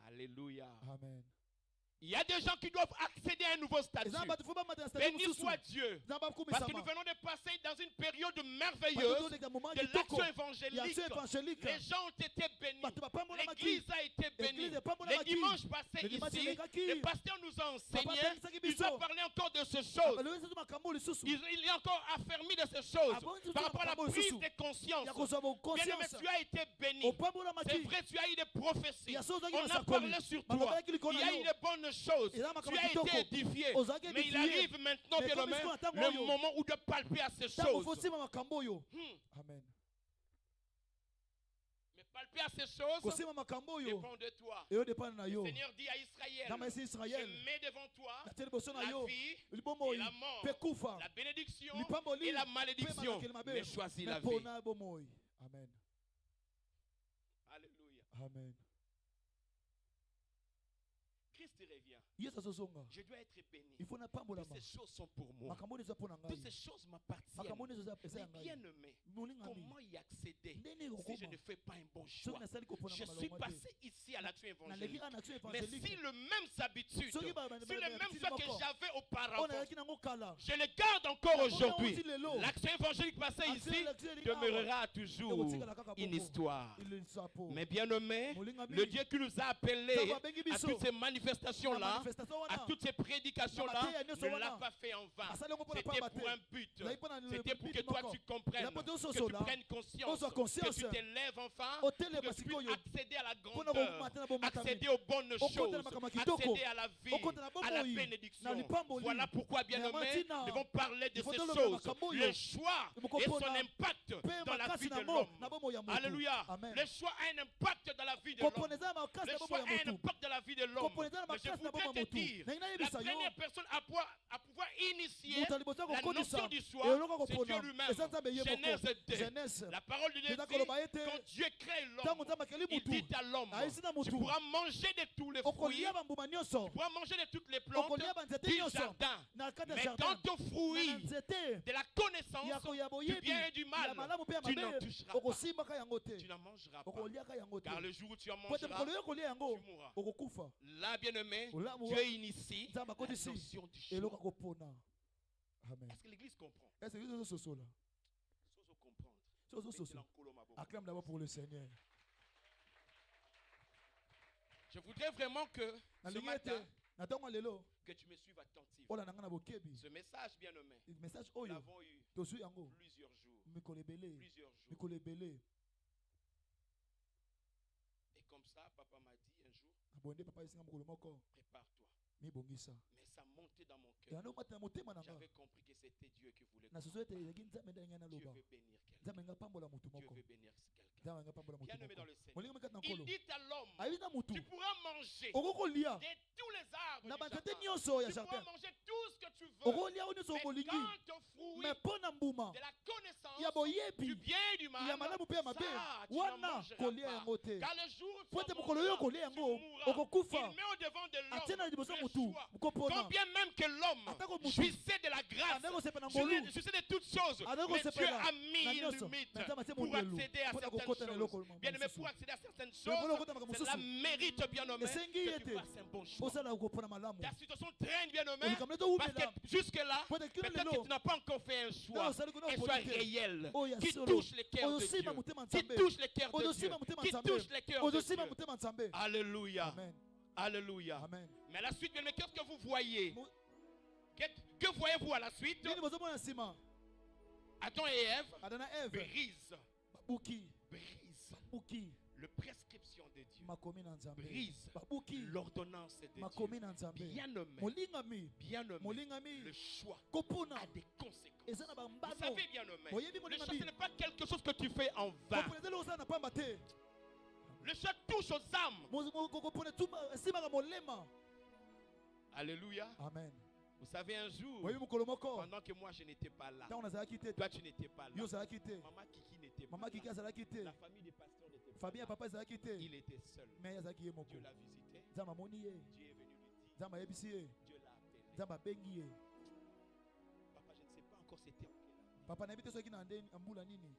Alléluia. Amen. Il y a des gens qui doivent accéder à un nouveau statut. Béni soit Dieu. Parce que nous venons de passer dans une période merveilleuse de l'action évangélique. Les gens ont été bénis. L'église a été bénie. Les dimanches passés ici, le pasteur nous a enseigné. Il a parlé encore de ces choses. Il est encore affermi de ces choses. Par rapport à la prise de conscience. Bien aimé, tu as été béni. C'est vrai, tu as eu des prophéties. On a parlé sur toi. Il y a eu des bonnes choses. Tu as été édifié. Mais il arrive maintenant, bien nommé, le moment où de palper à ces choses. Amen. Mais palper à ces choses dépend de toi. Le Seigneur dit à Israël, je mets devant toi la vie et la mort, la bénédiction et la malédiction. Mais choisis la vie. Amen. Alléluia. Amen. Christ revient. Je dois être béni. Toutes ces choses sont pour moi. Toutes ces choses m'appartiennent. Mais bien aimé, comment y accéder si je ne fais pas un bon choix? Je suis passé ici ici à l'action naleki évangélique. kaka na action Mais évangélique. si le même habitude, Soki si les mêmes choix que j'avais oyo auparavant, naleki nango kala je les garde encore aujourd'hui. outi lelo. L'action évangélique passée Action ici évangélique demeurera toujours ekotikala kaka une bongo. histoire. Il est sapo. Mais bien aimé, Molingami. le Dieu qui nous a appelés Nzambe abengi à biso. toutes ces Na manifestations-là, manifestation wana. à toutes ces prédications-là, Na mateya nyonso ne wana. l'a pas fait en vain. Asali yango mpona C'était pamba pour te. un but. Ezali mpona C'était pour but que toi moko. tu comprennes, Ela po te que tu ososola. prennes conscience, Ozwa conscience. que tu t'élèves enfin, Otelema que tu puisses sikoyo. accéder à la Mpona grandeur, komata na bomatami. accéder aux bonnes choses, Okota na makambo ya kitoko. accéder à la vie, Okota na à la bomoi. bénédiction. Na lipamboli. Voilà pourquoi, bien Na aimé, matina. nous devons parler de Il faut ces toloba choses, makambo yo. le choix et son Mukopona. impact Pe dans la makasi vie na de mo, l'homme. na bomoi ya moto. Alléluia. Amen. Le choix a un impact dans la vie de l'homme. Koponeza makasi Le na choix bomoi ya a un moto. impact dans la vie de l'homme. Koponeza na Mais je makasi na voudrais bomoi te ya moto. dire, Na ina la yebisa yo. première personne à pouvoir initier Moto alibosa la kokonisa. notion du choix, Eloko c'est kopona. Dieu lui-même. Eza Nzambe ye moko. Genèse 2. Genèse. La parole de Dieu Eza dit, koloba ete. quand Dieu crée Ntango l'homme, Nzambe akeli il mutu. dit à l'homme, Aisi na tu mutu. pourras manger de tous les fruits, Okolia bambuma nyonso. tu pourras manger de toutes les plantes Okolia banzete du nyonso. jardin. Na kati ya Mais jardin. quant aux Na fruits nzete. de la connaissance Ya du boyebi. bien et du mal, Ya malamu pe ya tu n'en mabe. toucheras pas. Okosimbaka yango te. Tu n'en mangeras pas. Okoliaka yango te. Car le jour où tu en Po ete mangeras, mokolo yo kolia yango. tu mourras. Okokufa. Là, bien-aimé, Olamu Dieu wa- initie Nzambe la akodisi. notion du choix. Eloko kopona. Amen. Est-ce que l'Église comprend? Est-ce que vous sosola? Sans comprendre. Soso soso. Mettez-la en colo, ma bonne. Acclame d'abord pour le Seigneur. Je voudrais vraiment que ce Nalingi matin, ete na ntango ya lelo que tu me suives attentivement. ola na nga na bokebi. Ce message, bien-aimé, Message nous oyo l'avons eu tozwi yango plusieurs jours. mikolo ebele. Plusieurs jours. Mikolo ebele. Et comme ça, papa m'a dit un jour, Abonde papa esinga mokolo moko prépare-toi. mibongisa. Mais ça montait dans mon cœur. Yango mata na motema na nga. J'avais compris que c'était Dieu qui voulait. Na soso ete ezalaki Nzambe ndenge na Dieu loba. veut bénir quelqu'un. Nzambe nga pambola mutu Dieu moko. veut bénir quelqu'un. Nzambe nga pambola mutu Bien-aimé dans moko. le Seigneur. Molinga mekati na Il nkolo. dit à l'homme, Ayi na mutu. tu pourras manger Okokolia de tous les arbres na du banzete jardin. nyonso ya Tu pourras jardin. manger tout ce que tu veux. Okolia oyo nyonso Mais okolingi. quant aux fruits Mais mpo na mbuma de la connaissance ya du boyebi bien et du mal, ya malamu mpe ya mabe ça, tu n'en wana mangeras kolia pas. yango te. Car le jour où tu Po ete en mokolo yo mangeras, kolia tu yango mourras. okokufa. Il met au devant de atie na l'homme liboso le mutu choix. mokopona. Combien même que l'homme Atako mutu. jouissait de la grâce, Andeko sepela ngolu. jouissait de toutes choses, Andeko mais Dieu sepela a mis na une nyonso. limite Na nzambe atie pour mondelo. accéder à Mpona certaines kokota na eloko choses. Bien aimé, mosusu. pour accéder à certaines Mais mpona kokota choses, makambo cela mosusu. mérite, bien nommé, Esengi que tu ete fasses un bon choix. osala kopona malamu. Ta situation traîne, bien nommé, Likambo leto parce umela. que jusque-là, Peut-être que peut-être lelo. que tu n'as pas encore fait un choix, Non, osali kuna un choix opolite. réel, Oyo ya qui solo. touche les cœurs Oyo de sima Dieu, motema qui Nzambe. touche les cœurs de Oyo Dieu, sima motema qui Nzambe. touche les cœurs de Oyo sima Dieu. motema Nzambe. Alléluia. Amen. Alléluia. Amen. Mais à la suite, bien aimé, qu'est-ce que vous voyez? Mo- Que voyez-vous à la suite? Nini bozomona nsima? Adam et Ève Adana Eve brisent, babuki babuki le prescription de Dieu, makomi na Nzambe. brise Babuki l'ordonnance de makomi Dieu. na Nzambe. Bien nommé, Molingami bien nommé, molingami le choix kopona a des conséquences. eza na Vous bambano. savez, bien nommé, Boyebi le molingami. choix ce n'est pas quelque chose que tu fais en vain. Koponezela osala na pamba te. Le choix touche aux âmes. Kopona tuma esimaka molema. Alléluia. Amen. Vous savez, un jour, Boyebi mokolo moko pendant que moi je n'étais pas là, ntango nazalaki te toi tu n'étais pas yo là, ozalaki te Maman Kiki n'était pas mama kiki là, azalaki te la famille des pasteurs n'était pas famille ya là, papa ezalaki te il était seul. me azalaki ye moko. Dieu l'a visité, Nzambe amoni ye Dieu est venu lui dire, Nzambe ayebisi ye Dieu l'a appelé. Nzambe abengi ye. Papa, je ne sais pas encore c'était en quelle année. Papa nayebi te soki na mbula nini.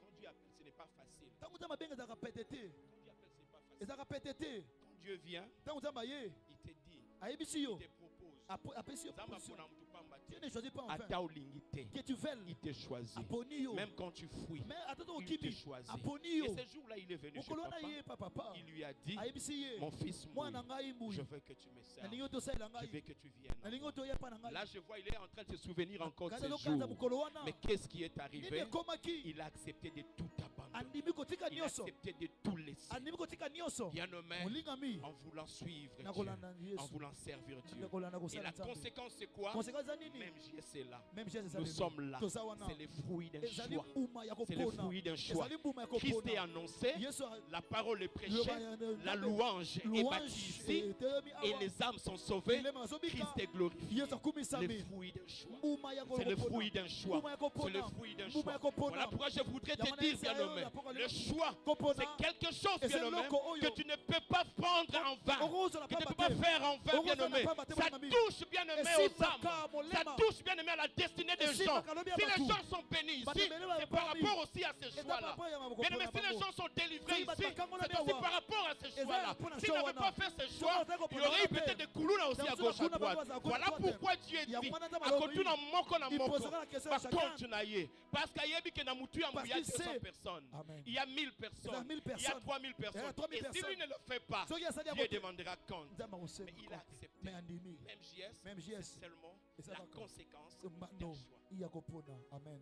Quand Dieu appelle, ce n'est pas facile. Ntango Nzambe abengi ezalaka pete te Quand Dieu appelle, ce n'est pas facile. ezalaka pete te. Quand Dieu vient, Ntango Nzambe aye il te dit, ayebisi il yo te propose. apesi yo Nzambe proposition. apona mutu pamba te. Dieu ne choisit pas enfin Ata olingi te. que tu veuilles Il te choisit. aponi yo Même quand tu fuis, mais atata il te okimi choisit. aponi Et yo ce jour-là, il est venu chez mokolo wana papa. ye papa Il lui a dit, ayebisi ye mon fils mwana Moui, ngai je mbuyi veux que tu me serves. nalingi yo tosalela Je veux ngai que tu viennes. nalingi yo toyepa na ngai. Là, je vois, il est en train de se souvenir encore de Kaza ces lokanza jours. mokolo wana Mais qu'est-ce qui est nini arrivé? ekomaki Il a accepté de tout abandonner. andimi kotika Il a nyonso accepté de tout laisser. andimi kotika nyonso Bien nommé, molingami en voulant suivre Dieu, nakolanda en Yesu voulant servir Dieu. nakolanda Et kosala la Nzambe. conséquence, c'est quoi? Conséquence eza nini? Même JS est là. Même Jésus Nous ezali sommes là. toza wana C'est le fruit d'un ezali choix. mbuma ya C'est le kopona fruit d'un choix. ezali mbuma ya Christ est kopona annoncé, Yesu la parole est prêchée, Le- la louange est bâtie ici, etelemi et awa les âmes sont sauvées. bilema azobika Christ est glorifié. Yesu C'est akumisami le fruit d'un choix. mbuma ya C'est le kopona fruit d'un choix. mbuma ya C'est le kopona fruit d'un mbuma ya choix. kopona Voilà pourquoi je voudrais Yamana te dire, Israël, bien nommé, Apocalypse Le choix, Kopona. c'est quelque chose, Et c'est bien-aimé, loco, oyo. que tu ne peux pas prendre en vain. Orozo na Que tu ne pas peux pas baptême. faire en vain, Orozo na bien-aimé. pas baptême, Ça mon ami. touche, bien-aimé, Et si aux âmes. baka, mon Ça lema. touche, bien-aimé, à la destinée des Et si gens. baka, lobi Si ya les batou. gens sont bénis ici, Bandemele ba c'est par parmi. rapport aussi à ces Et choix-là. par rapport ya maboko Bien-aimé, si pona les bango. gens sont délivrés Si ici, baka kango na c'est aussi biawa. par rapport à ces Eza choix-là. pour na S'ils choix n'avaient wana. pas fait ces Soki choix, ozali il y kopona aurait eu te. peut-être des coulous aussi à Yango gauche, à kuna droite. bango aza Voilà kote te. pourquoi Dieu dit, Yango wana nzambe à alobi. côté na moko na Il moko, posera la question à par chacun. contre na ye. Parce qu'il y a que na mutu ya Parce il y a qu'il 200 sait. personnes. Amen. Il y a 1000 personnes. Il y a 1000 Il y a personnes. 3000 personnes. Il y a 3000 Et si lui personnes. ne le fait pas, Soki asali ya Dieu bote. demandera compte. Nzambe akosema Mais il a compte. accepté. Mais andimi. Même JS, Même c'est JS. seulement Et ça la va conséquence d'un mbano choix. iya kopona. Amen.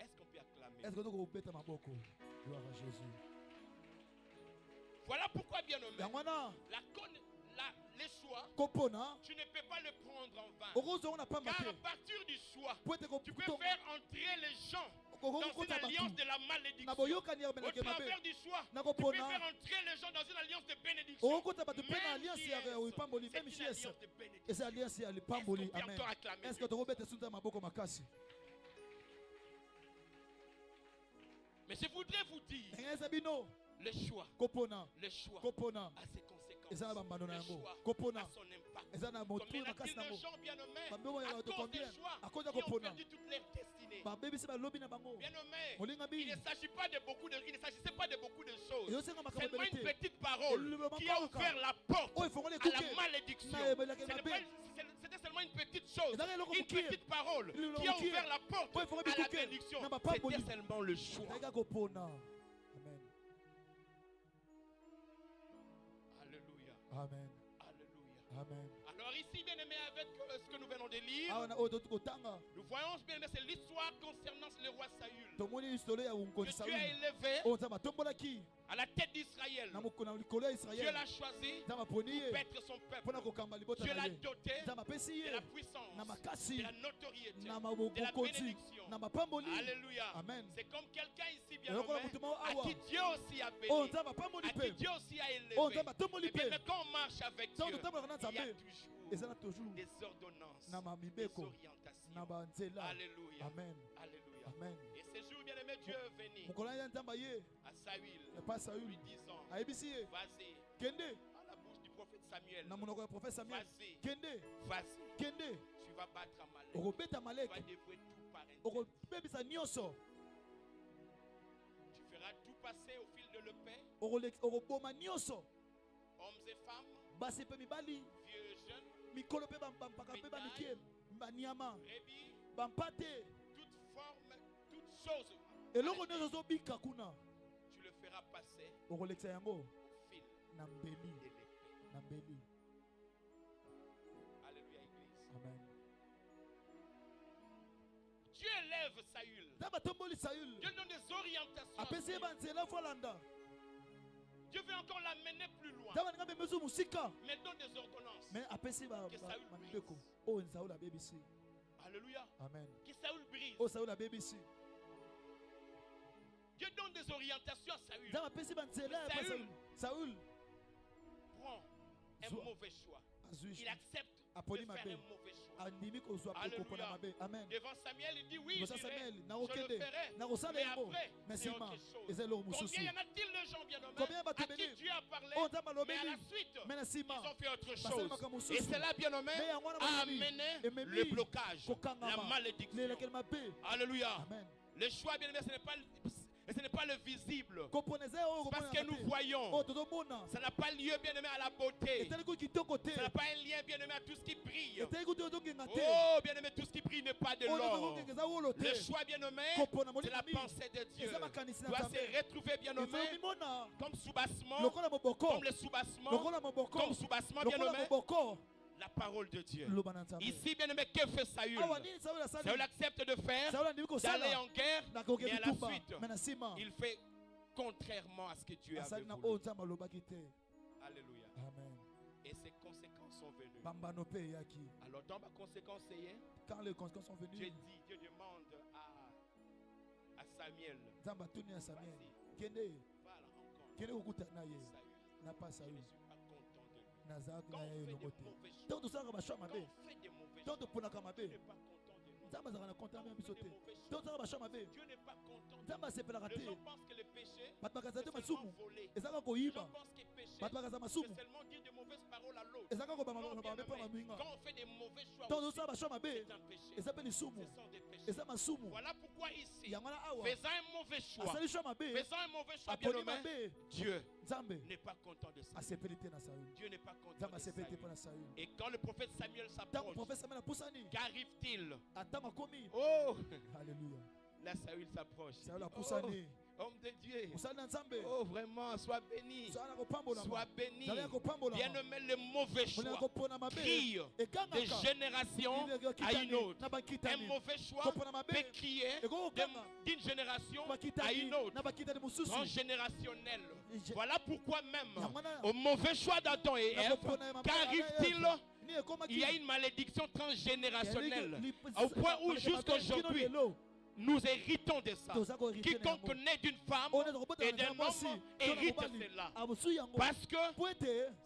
Est-ce qu'on peut acclamer? Est-ce que nous kopeta maboko? Gloire à Jésus. Voilà pourquoi, bien nommé, Yango wana les choix, kopona. tu ne peux pas le prendre en vain. Orozo na pamba Car à te. partir du choix, Po ete tu peux faire entrer les gens dans une alliance de la na malédiction. boyokani ya Au meleke mabe. travers du choix, Na tu peux kopona. faire entrer les gens dans une alliance de bénédiction. Okota bato pe na Même alliance si ya ipamboli c'est même une JS. alliance de bénédiction. Eza alliance ya lipamboli. Est-ce qu'on peut Amen. encore acclamer Est-ce que Dieu? tokobeta sunza maboko makasi? Mais je voudrais vous dire, Ngeza bino le choix kopona. a ses conséquences. Eza na bambano na Le yango. choix Kopona. a son impact. Eza na motu Combien y makasi a-t-il na de mo. gens bien-nommés Bambemo ya à bato cause des combien? choix À cause ya qui ont kopona. perdu toute leur destinée? Babebisi balobi na bango. Bien-nommés, Molinga il bi. ne s'agit pas de beaucoup de, il ne s'agissait pas de beaucoup de choses. Ezosenga makambo Seulement une ebele te. petite parole qui a ouvert la porte Oh, il faut qu'on les à la coupe. malédiction. Na ebelaka Ce n'est mabe. pas- C'était seulement une petite chose, Ezalaki eloko une mokie. petite parole Eloko qui a mokie. ouvert la porte Oh, il faut qu'on à la coupe. bénédiction. Na bapamboli. C'était seulement le choix. Taika kopona. Amen. Alléluia. Amen. Alléluia. Amen. Alors ici, bien aimé, avec ce que nous venons de lire, Awana oyo tokotanga. nous voyons, bien aimé, c'est l'histoire concernant le roi Saül. Tomoni historia ya Que unkonzi Dieu a Sauli. élevé Oyo nzambe atombolaki à la tête d'Israël. na likolo ya Dieu Israeli. l'a choisi Nzambe aponi pour ye paître son mpona peuple. kokamba libota Dieu na l'a ye. doté Nzambe apesi de ye la puissance, na makasi, de la notoriété, na de la mabokonzi, bénédiction. na mapamboli. Alléluia. Amen. C'est comme quelqu'un ici, bien Eloko na nommé, mutu moko à awa. qui Dieu aussi a Oyo béni, nzambe apamboli à qui mpe. Dieu aussi a Oyo élevé. nzambe atomboli Et bien, mpe. mais quand on marche avec Ntango Dieu, totambolaka na il y a nzambe toujours ezala toujours des ordonnances, na des mamibeko orientations. na banzela. Alléluia. Amen. Alléluia. Amen. Et ce jour, bien aimé, Dieu est venu mokolo ya nzambe ye à Saül, epa Sauli lui disant, ayebisi ye vas-y, kende à la bouche du prophète Samuel, na monoko ya prophète Samuel vas-y, kende vas-y, kende tu vas battre Amalek, okobeta tu vas maleke dévouer tout par intérêt. okobebisa nyonso Tu feras tout passer au fil de l'épée, okoboma nyonso hommes et femmes, basi mpe mibali vieux et jeunes, mikolo mpe bampaka mpe bamike banyama brebis, bampate toute forme, toutes choses. eloko nyonso ozobika kuna Tu le feras passer okolekisa yango au fil na mbeli de l'épée. na mbeli. Alléluia, Église. Amen. Dieu élève Saül. nzambe atomboli Sauli Dieu donne des orientations. à apesi ye Saül. banzela fo alanda Dieu veut encore l'amener plus loin. nzambe alinga mpe mesu mosika Mais donne des ordonnances. me apesi Que Saül bamibeko brise. oyo Sauli abebisi. Alléluia. Amen. Que Saül brise. oyo Sauli abebisi. Dieu donne des orientations à Saül. nzambe apesi banzela ya pa Saül. Sauli Prend un Zwa. mauvais choix. azwi Il accepte Aponi de faire mabe. un mauvais choix. andimi kozwa Alléluia. kopona mabe. Amen. Devant Samuel, il dit oui, Liboso je ya Samuel je le nakokende ferai. nakosala Mais yango après, me c'est nsima autre chose. eza eloko Combien mosusu y en a-t-il de gens bien nommés Combien bato à qui bénis? Dieu a parlé, oyo nzambe mais à la alobeli suite, me na ils nsima ont fait autre basali chose. makambo Et mosusu cela, bien nommé, me yango wana a balobeli amené ememi le blocage, la kokangama malédiction. lelekeli mabe. Alléluia. Amen. Le choix, bien aimé, ce n'est pas le visible. kopona eza oyo Parce que nous oyo voyons, tozomona ça n'a pas lieu, bien aimé, à la beauté. etali kuki kitoko te Ça n'a pas un lien, bien aimé, à tout ce qui brille. etali kuti ozongenga te Oh, bien aimé, tout ce qui brille n'est pas de oyo l'or. tozongenga eza wolo Le te choix, bien aimé, kopona c'est la molingami pensée de Dieu. eza makanisi na Doit nzambe se retrouver, bien nommé, ezomimona comme soubassement, lokola moboko comme le soubassement, lokola moboko comme soubassement, bien lokola nommé, moboko la parole de Dieu. loba na nzambe Ici, bien aimé, que fait Saül? awa nini Sauli asali Saül accepte de faire, Sauli andimi d'aller kosala en guerre, mais nakoki à la bitumba suite, me na nsima il fait contrairement à ce que Dieu avait asali na voulu. oyo nzambe alobaki te. Alléluia. Amen. Et ses conséquences sont venues. bambano mpe eyaki Alors, dans ma conséquence, c'est quand les conséquences sont Dieu venues dit, Dieu demande à Samuel, nzambe atuni ya Samuel vas-y, kende va à la rencontre kende kokutana na de ye Saül. na pa Je Sauli ne suis pas content de lui. nazalaki Quand na on ye fait des elongo te mauvais choix, ntango tosalaka bashwa quand mabe on fait des mauvais ntango choix, toponaka tu mabe n'es pas content de lui. Nzamba zara na content même biso te. Des mauvais choix. Donc ça va choix mabe. Dieu n'est pas content. Nzamba sepela Les raté. gens pensent que le péché, Bat bakaza te c'est masumu. seulement voler. Ezaka Les koyiba. gens pensent que péché, Bat bakaza c'est masumu. seulement dire de mauvaises paroles à l'autre. Ezaka ko ba Non, mama bien ba aimé, pa minga. quand on fait des mauvais choix, Donc aussi, ça va choix mabe. c'est un péché. Ezapeli lisumu. Ce sont des péchés. Eza masumu. Voilà pourquoi ici, Yangana awa. faisant un mauvais choix, Asali choix mabe. faisant un mauvais choix, bien Aponi aimé, mabe. Dieu Nzambe. n'est pas content de ça. Asepeli te na Saül. Dieu n'est pas content Nzambe de asepeli te ça. na Saül. Et quand le prophète Samuel Tant s'approche, prophète Samuel apusani. qu'arrive-t-il? Atama komi. Oh, Alléluia. là Saül s'approche. Saül Oh, apusani. homme de Dieu. Musali na Nzambe. Oh, vraiment, sois béni. Sois kopambola. Sois béni. Sois kopambola. Bien aimé, le mauvais Mona choix kopona mabe. crie de génération à une autre. Un mauvais choix peut crier d'une génération à une autre. Transgénérationnel. Voilà pourquoi même au mauvais choix d'Adam et Ève, qu'arrive-t-il? Il y a une malédiction transgénérationnelle au point où jusqu'à aujourd'hui nous héritons de ça. Quiconque naît d'une femme et d'un homme hérite cela. Parce que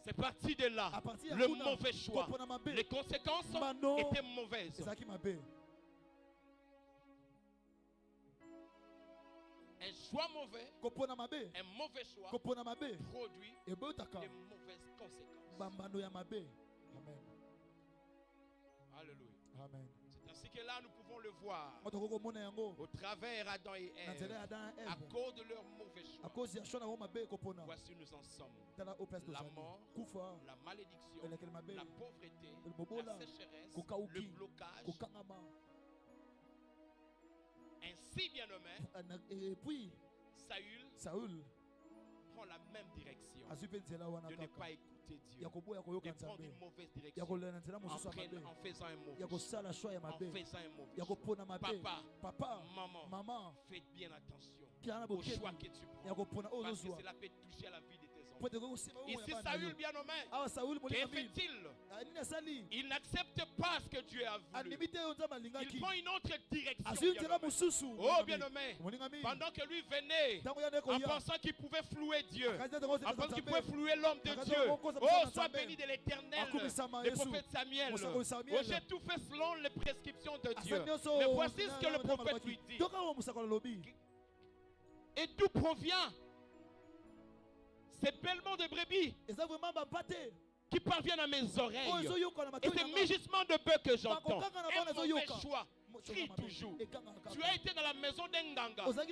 c'est parti de là. Le mauvais choix. Les conséquences étaient mauvaises. Un choix mauvais, un mauvais choix produit de mauvaises conséquences. Amen. Alléluia. Amen. C'est ainsi que là nous pouvons le voir au travers Adam et Ève, à cause de leur mauvais choix. Voici où nous en sommes. La mort, la malédiction, la pauvreté, la sécheresse, le blocage. Ainsi, bien nommé, Et puis, Saül prend la même direction de ne pas écouter Dieu, de prendre une mauvaise direction en faisant un mauvais choix. Papa, maman, faites bien attention au choix que tu prends, parce que cela peut toucher à la vie de tes enfants. Ici, Saül, bien nommé, que fait-il? Il n'accepte pas ce que Dieu a voulu. Il prend une autre direction. Oh, bien nommé, pendant que lui venait en pensant qu'il pouvait flouer Dieu, en pensant qu'il pouvait flouer l'homme de Dieu. Oh, sois béni de l'Éternel, le prophète Samuel. Oh, j'ai tout fait selon les prescriptions de Dieu. Mais voici ce que le prophète lui dit. Et d'où provient ces bêlements de brebis qui parviennent à mes oreilles et ces mugissements de bœufs que j'entends? Un mauvais choix crie toujours. Tu as été dans la maison d'un ganga, tu as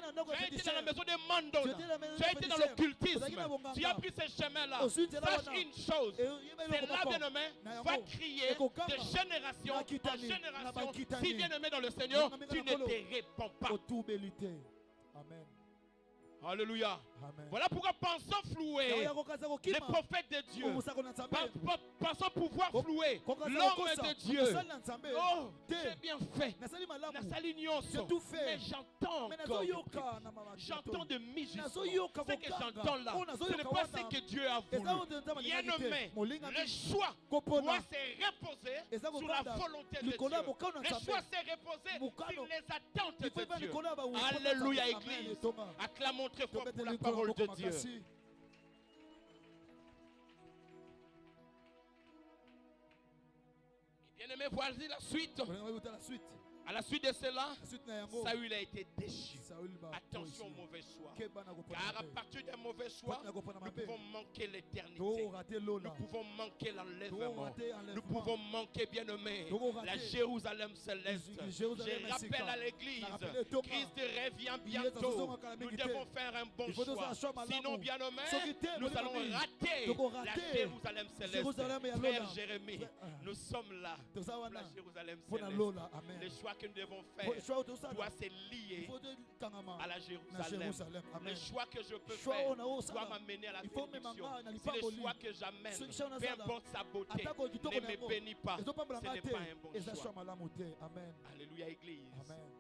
été dans la maison d'un mandona, tu as été dans l'occultisme, tu as pris ce chemin-là. Sache une chose, c'est là, bien-aimé, va crier de génération en génération. Si bien-aimé dans le Seigneur, tu ne te réponds pas. Amen. Alléluia. Amen. Voilà pourquoi pensons flouer les prophètes de Dieu. Pensons pouvoir flouer l'homme de Dieu. Oh, j'ai bien fait. Mais j'entends de mugisme. Ce que j'entends là, ce n'est pas ce que Dieu a voulu. Bien nommé, le choix doit se reposer sur la volonté de Dieu. Le choix s'est reposé sur les attentes de Dieu. Alléluia, Église. Acclamons très fort pour la parole de Dieu. Bien-aimé, voici la suite. À la suite de cela, Saül a été déchu. Attention au mauvais choix. Car à partir d'un mauvais choix, nous pouvons manquer l'éternité. Nous pouvons manquer l'enlèvement. Nous pouvons manquer, bien-aimé, la Jérusalem céleste. Je rappelle à l'église, Christ revient bientôt. Nous devons faire un bon choix. Sinon, bien-aimé, nous allons rater la Jérusalem céleste. Frère Jérémie, nous sommes là pour la Jérusalem céleste. Le choix que nous devons faire doit se lier à la Jérusalem. Le choix que je peux faire doit m'amener à la bénédiction. Si le choix que j'amène, peu importe sa beauté, ne me bénit pas, ce n'est pas un bon choix. Alléluia, Église. Amen.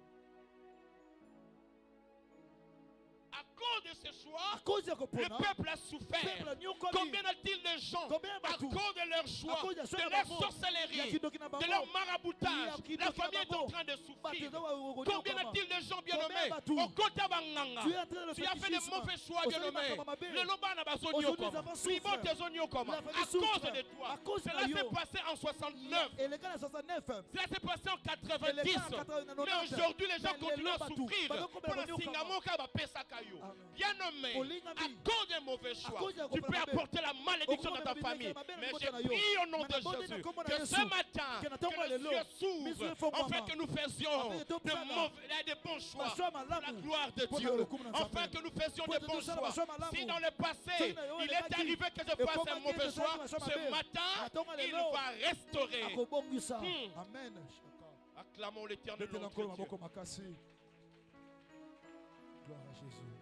À cause de ce choix, cause ya le kopona peuple a souffert. peuple anyokomi. Combien a-t-il de gens, Combien à batu? cause de leur choix, cause ya choix de ya leur bango, sorcellerie, ya kidoki na bango, de leur maraboutage, ya kidoki la na famille est en bango, train de batu souffrir. eza wa- Combien a-t-il de gens bien-aimés Combien batu? au côté Banganga? Tu es en train de Tu as fait des fétichisme. mauvais choix, Aujourd'hui, bien-aimés. bakama mabe. Le loba n'a pas Aujourd'hui, zogno les enfants Libo souffrent. tes oignons comme. La À famille cause souffre. de toi. À cause Cela de s'est yo. passé en 69. Et les gars en 69. Cela s'est passé en Et les 90. gars en 90. Mais aujourd'hui, les gens Mais continuent à les loba souffrir. tout. Bado Pour combien la de Singamoka va payer sa caillou. Amen. Bien-aimé, Olingami. à cause des mauvais choix, cause de tu peux Kopana Mabe. apporter la malédiction dans ta Okoma famille. Mabe, Mabe, Mais Mabe, j'ai Mabe, prié au nom de Mabe, Jésus Mabe, que Mabe, ce matin, que que Natomba le lelo. ciel s'ouvre, Miswe fo afin mama. que nous faisions Afin que de des bons choix Choix pour la malamu. gloire de Pour Dieu. le coup, Afin que nous faisions Pour des te bons toucher la choix. choix malamu. Si dans le passé, Si na yo, il les est gars qui- arrivé que je Et fasse comment un mauvais dire, choix, ça, ça, ce ça, matin, Natonga il lelo. va restaurer. Akobongisa. Hmm. Amen. Acclamons l'éternel Betela notre nkolo Dieu. maboko makasi. Gloire à Jésus.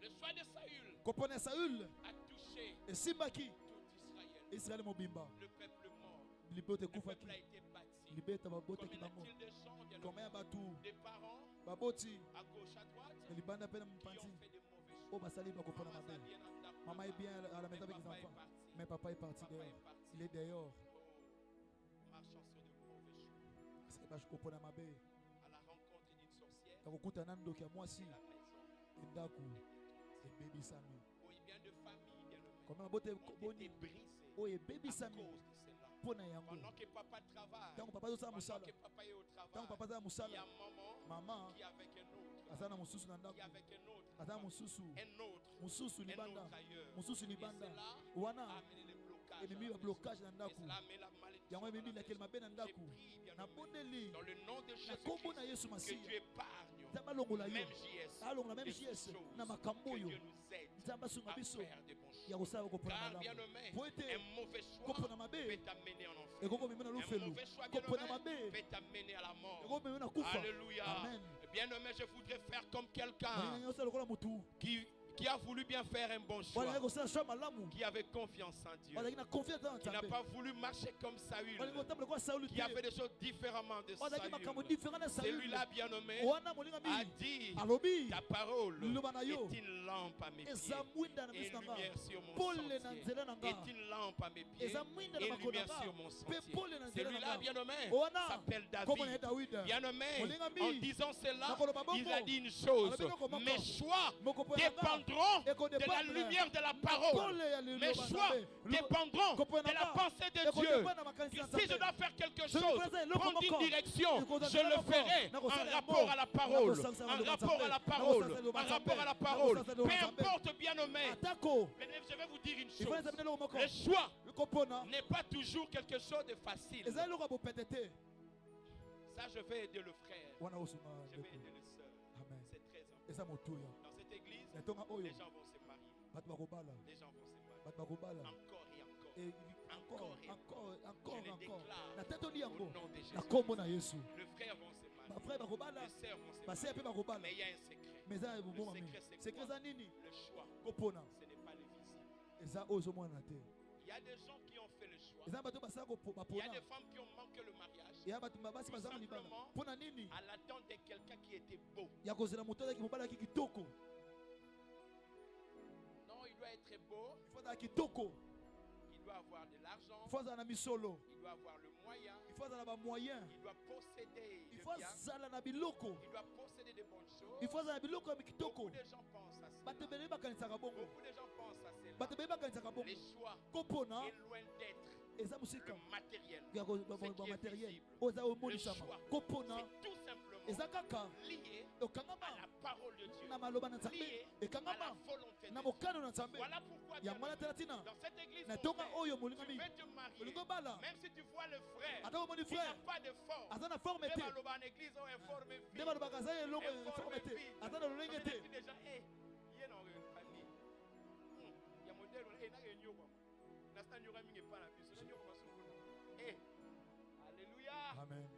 Le choix de Saül Kopona Saül a touché esimbaki tout Israël. Israël mobimba. Le peuple mort. Libote Le kufaki. peuple a été bâti. Libeta babotaki Combien bango. a-t-il de gens, bien Combien aimés, batu des parents baboti à gauche, à droite, libanda pena qui mpanzi. ont fait des mauvais choix. Oh basali bakopona Maman, mabe. ça vient en tapant. Maman est bien à la maison avec les Papa est enfants. parti. Mais papa est parti Papa dehors. est parti. Il est dehors. Oh, marchant sur de mauvais choix. Parce que baje kopona mabe. À la rencontre d'une sorcière, Takokuta nando kia mwasi la maison endaku était détruite. ebebisami. Combien de familles, bien aimées, Combien babote ont été boni brisées oh à ebebisami cause de cela. pona yango. Pendant que papa travaille, Tango papa zosala pendant musala. que papa est au Tango travail, papa zala il y a musala. maman Maman qui avec un autre, azana mususu na qui ndako. avec un autre, Azana mususu. un autre, Mususu un libanda. autre ailleurs. Mususu Et libanda. cela Wana a amené le blocage. ememi à la ba blocage na maison. Et ndako. cela amène la malédiction Yango dans la ememi lakeli maison. mabe na J'ai ndako. prié, bien Na aimé, bondeli. dans le nom de Na kombo na Jésus-Christ, Yesu que Masiya. Dieu épargne Nzambe alongola yo. même JS, Alongola même de JS ces choses, na makambo que oyo. Dieu nous aide Nzambe asunga à biso faire des bons ya choix. kosala kopona Car bien malamu. aimé, Po ete un mauvais choix kopona mabe peut t'amener en enfer. ekoko memena Un lofelu. mauvais choix, bien Kopona aimé, mabe peut t'amener à la mort. ekoko memena kufa. Alléluia. Amen. Bien aimé, je voudrais faire comme quelqu'un Moninga nyonso lokola mutu. qui a voulu bien faire un bon choix, Balaki kosala choix malamu. qui avait confiance en Dieu, Balaki na confiance dans qui n'a Nzambe. pas voulu marcher comme Saül, Balingi kotambola kwa Saul qui a fait te. des choses différemment de Balaki makambo Saül. différent na Saul. Celui-là, bien nommé, Wana moninga a mi. dit Alobi. ta parole Liloba na yo. est une lampe à mes pieds Eza mwinda na et miso une na nga. lumière sur mon Pole na sentier. nzela na nga. Est une lampe à mes pieds Eza mwinda et na une makolo na lumière sur nga. mon Pe sentier. pole na nzela na Celui-là, nga. bien nommé, Wana. s'appelle Kombo na ye David. David. Bien nommé, Moninga mi. en disant cela, Makolo babongo. il a dit une chose. Alobino komoko. Mes choix Moko po na nga. dépendront Eko de la dépendre. lumière de la Pole parole. ya Mes liloba choix Nzambe. dépendront Kopo na de la nga. pensée de Eko Dieu. dépendre na makanisi ya Si je Nzambe. dois faire quelque Je chose, faisais le prendre komoko. une direction, Eko je dozala le moko. ferai Nako en sala rapport yango. à la parole. Nako sala En yango rapport Nzambe. à la Nako parole. sala yango En rapport à la Nzambe. parole. Nako sala Peu yango Nzambe. importe, bien nommé. Atako. Mais je vais vous dire une Il faut chose. examiner le moko. Le choix Kopona. n'est pas toujours quelque chose de facile. Eza eloko bopetete. Ça, je vais aider le frère. Wana osunga. Je vais aider le soeur. Amen. C'est très important. Eza motuya. Dans cette église, Etonga oyo. les gens vont se marier. Bato bakobala. Les gens vont se marier. Bato bakobala. Encore et encore. Et Encore et encore. Je le déclare Na tetoli yango. au nom de Jésus. Na kombo na Yesu. Le frère vont se marier. Ba frère bakobala. Les sœurs vont se Ba sœur pe marier. bakobala. Mais il y a un secret. Mais eza ebongo mami. secret, c'est Secret quoi? eza nini? Le choix, Kopona. ce n'est pas le visible. Eza oyo ozomona te. Il y a des gens qui ont fait le choix. Eza bato basala Il y a bapona. des femmes qui ont manqué le mariage Ya bato basi bazala libala. Simplement. Pona nini? à l'attente de quelqu'un qui était beau. Ya kozela moto azaki mobala ki kitoko. Non, il doit être beau, Il faut azala kitoko. il doit avoir de l'argent, Il faut azala na misolo. il doit avoir le moyen, Il faut azala ba moyen. il doit posséder Il le faut bien, azala na biloko. il doit posséder de bonnes choses. Il faut azala na biloko ya kitoko. Beaucoup de gens pensent à Bato cela. ebele bakanisaka bongo. Beaucoup de gens pensent à cela. Bato ebele bakanisaka bongo. Les choix Kopona est loin d'être eza musika. le matériel. Ya ba matériel. Oza Le omonisama. choix, Kopona c'est tout simplement eza kaka lié okangama à la parole de Dieu, na maloba na Nzambe. lié à la Ekangama volonté de na Dieu. mokano na Nzambe. Voilà pourquoi Ya bien mwana aimé, tela tina. dans cette église, Na mon tonga frère, oyo tu molingami. veux te marier, Olingo bala. même si tu vois le frère, Ata omoni qui n'a frère. pas de force, Aza na forme Nde te. baloba en église on informe fille. Nde balobaka aza elongo Informe forme te. fille. Aza na lolenge Comme te. des filles déjà, eh, yé na famille. Il y a modèle, eh, na réunion quoi. Na sta nyora mingi pa na biso, na nyora masukuna. Eh, alléluia. Amen.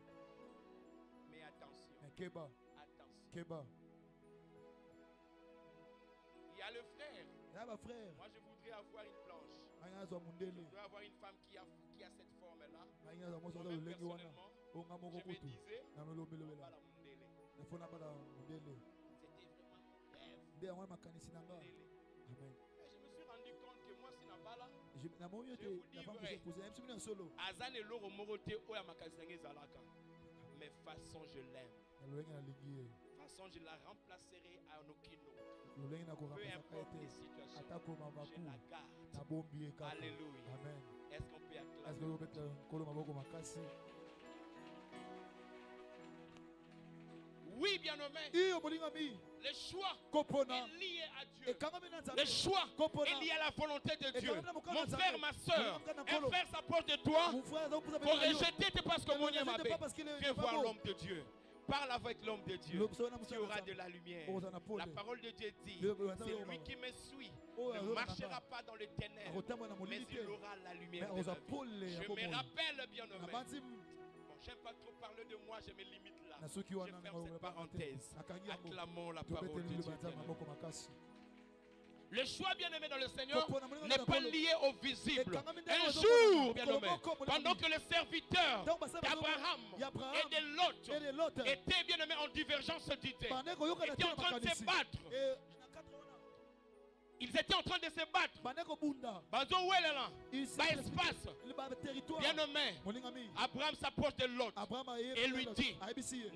Mais attention, Keba. attention. Keba. Il y a le frère. Ya ba frère. Moi je voudrais avoir une blanche. Anya zo mundele. Je voudrais avoir une femme qui a cette forme-là. Anya zo mozo Moi-même, lolenge wana. personnellement, Onga moko je me kutu. disais, Na on melobelo va bela. la mundele. Na fona bala mundele. C'était vraiment Mais je me suis rendu compte que moi, si je n'ai pas là, Je vous dis vrai. Azan et l'oro moroté ou ya makazange zalaka. Mais façon je l'aime. Façon je la remplacerai à aucune autre. Peu importe les situations, je la garde. Alléluia. Est-ce qu'on peut acclamer? Oui, bien-aimé. Le choix est lié à Dieu. Le choix est lié à la volonté de Dieu. Mon frère, ma soeur, un frère s'approche de toi pour rejeter parce que mon Dieu m'a fait. Viens voir l'homme de Dieu. Parle avec l'homme de Dieu. Tu auras de la lumière. La parole de Dieu dit, c'est lui qui me suit ne marchera pas dans les ténèbres, mais il aura la lumière de la vie. Je me rappelle, bien-aimé. J'aime pas trop parler de moi, je me limite là. Je ferme cette parenthèse. Acclamons la parole de Dieu. Le choix, bien-aimé dans le Seigneur, n'est pas lié au visible. Un jour, bien-aimé, pendant que les serviteurs d'Abraham et de Lot étaient, bien-aimé, en divergence d'idées, étaient en train de se battre. Ils étaient en train de se battre. Espace. Bien-aimé, Abraham s'approche de Lot et lui dit,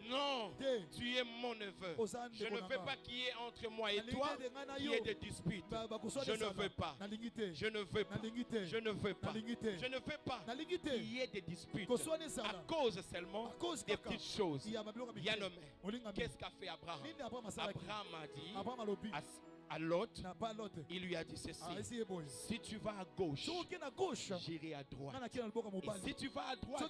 non, tu es mon neveu. Je ne veux pas qu'il y ait entre moi et toi qu'il y ait des disputes. Je ne veux pas. Je ne veux pas. Je ne veux pas. Je ne veux pas qu'il y ait des disputes à cause seulement des petites choses. Bien-aimé, qu'est-ce qu'a fait Abraham? Abraham a dit à Lot, il lui a dit ceci: si tu vas à gauche, j'irai à droite. Et si tu vas à droite,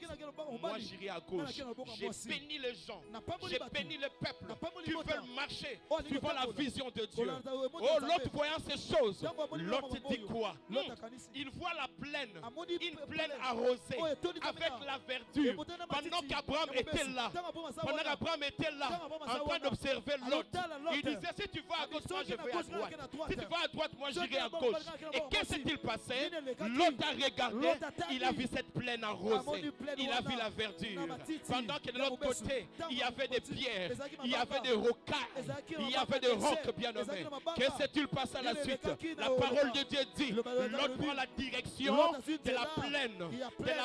moi j'irai à gauche. J'ai béni les gens, j'ai béni le peuple qui veulent marcher suivant la vision de Dieu. Oh, Lot voyant ces choses, Lot dit quoi? Il voit la plaine, une plaine arrosée avec la verdure. Pendant qu'Abraham était là, en train d'observer Lot, il disait: si tu vas à gauche, moi je vais à droite. Si tu vas à droite, moi j'irai à gauche. Et qu'est-ce qui s'est passé? L'autre a regardé, il a vu cette plaine arrosée, il a vu la verdure. Pendant que de l'autre côté, il y avait des pierres, il y avait des rocailles, il y avait des rocs, bien-aimés. Qu'est-ce qui s'est passé à la suite? La parole de Dieu dit, l'autre prend la direction de la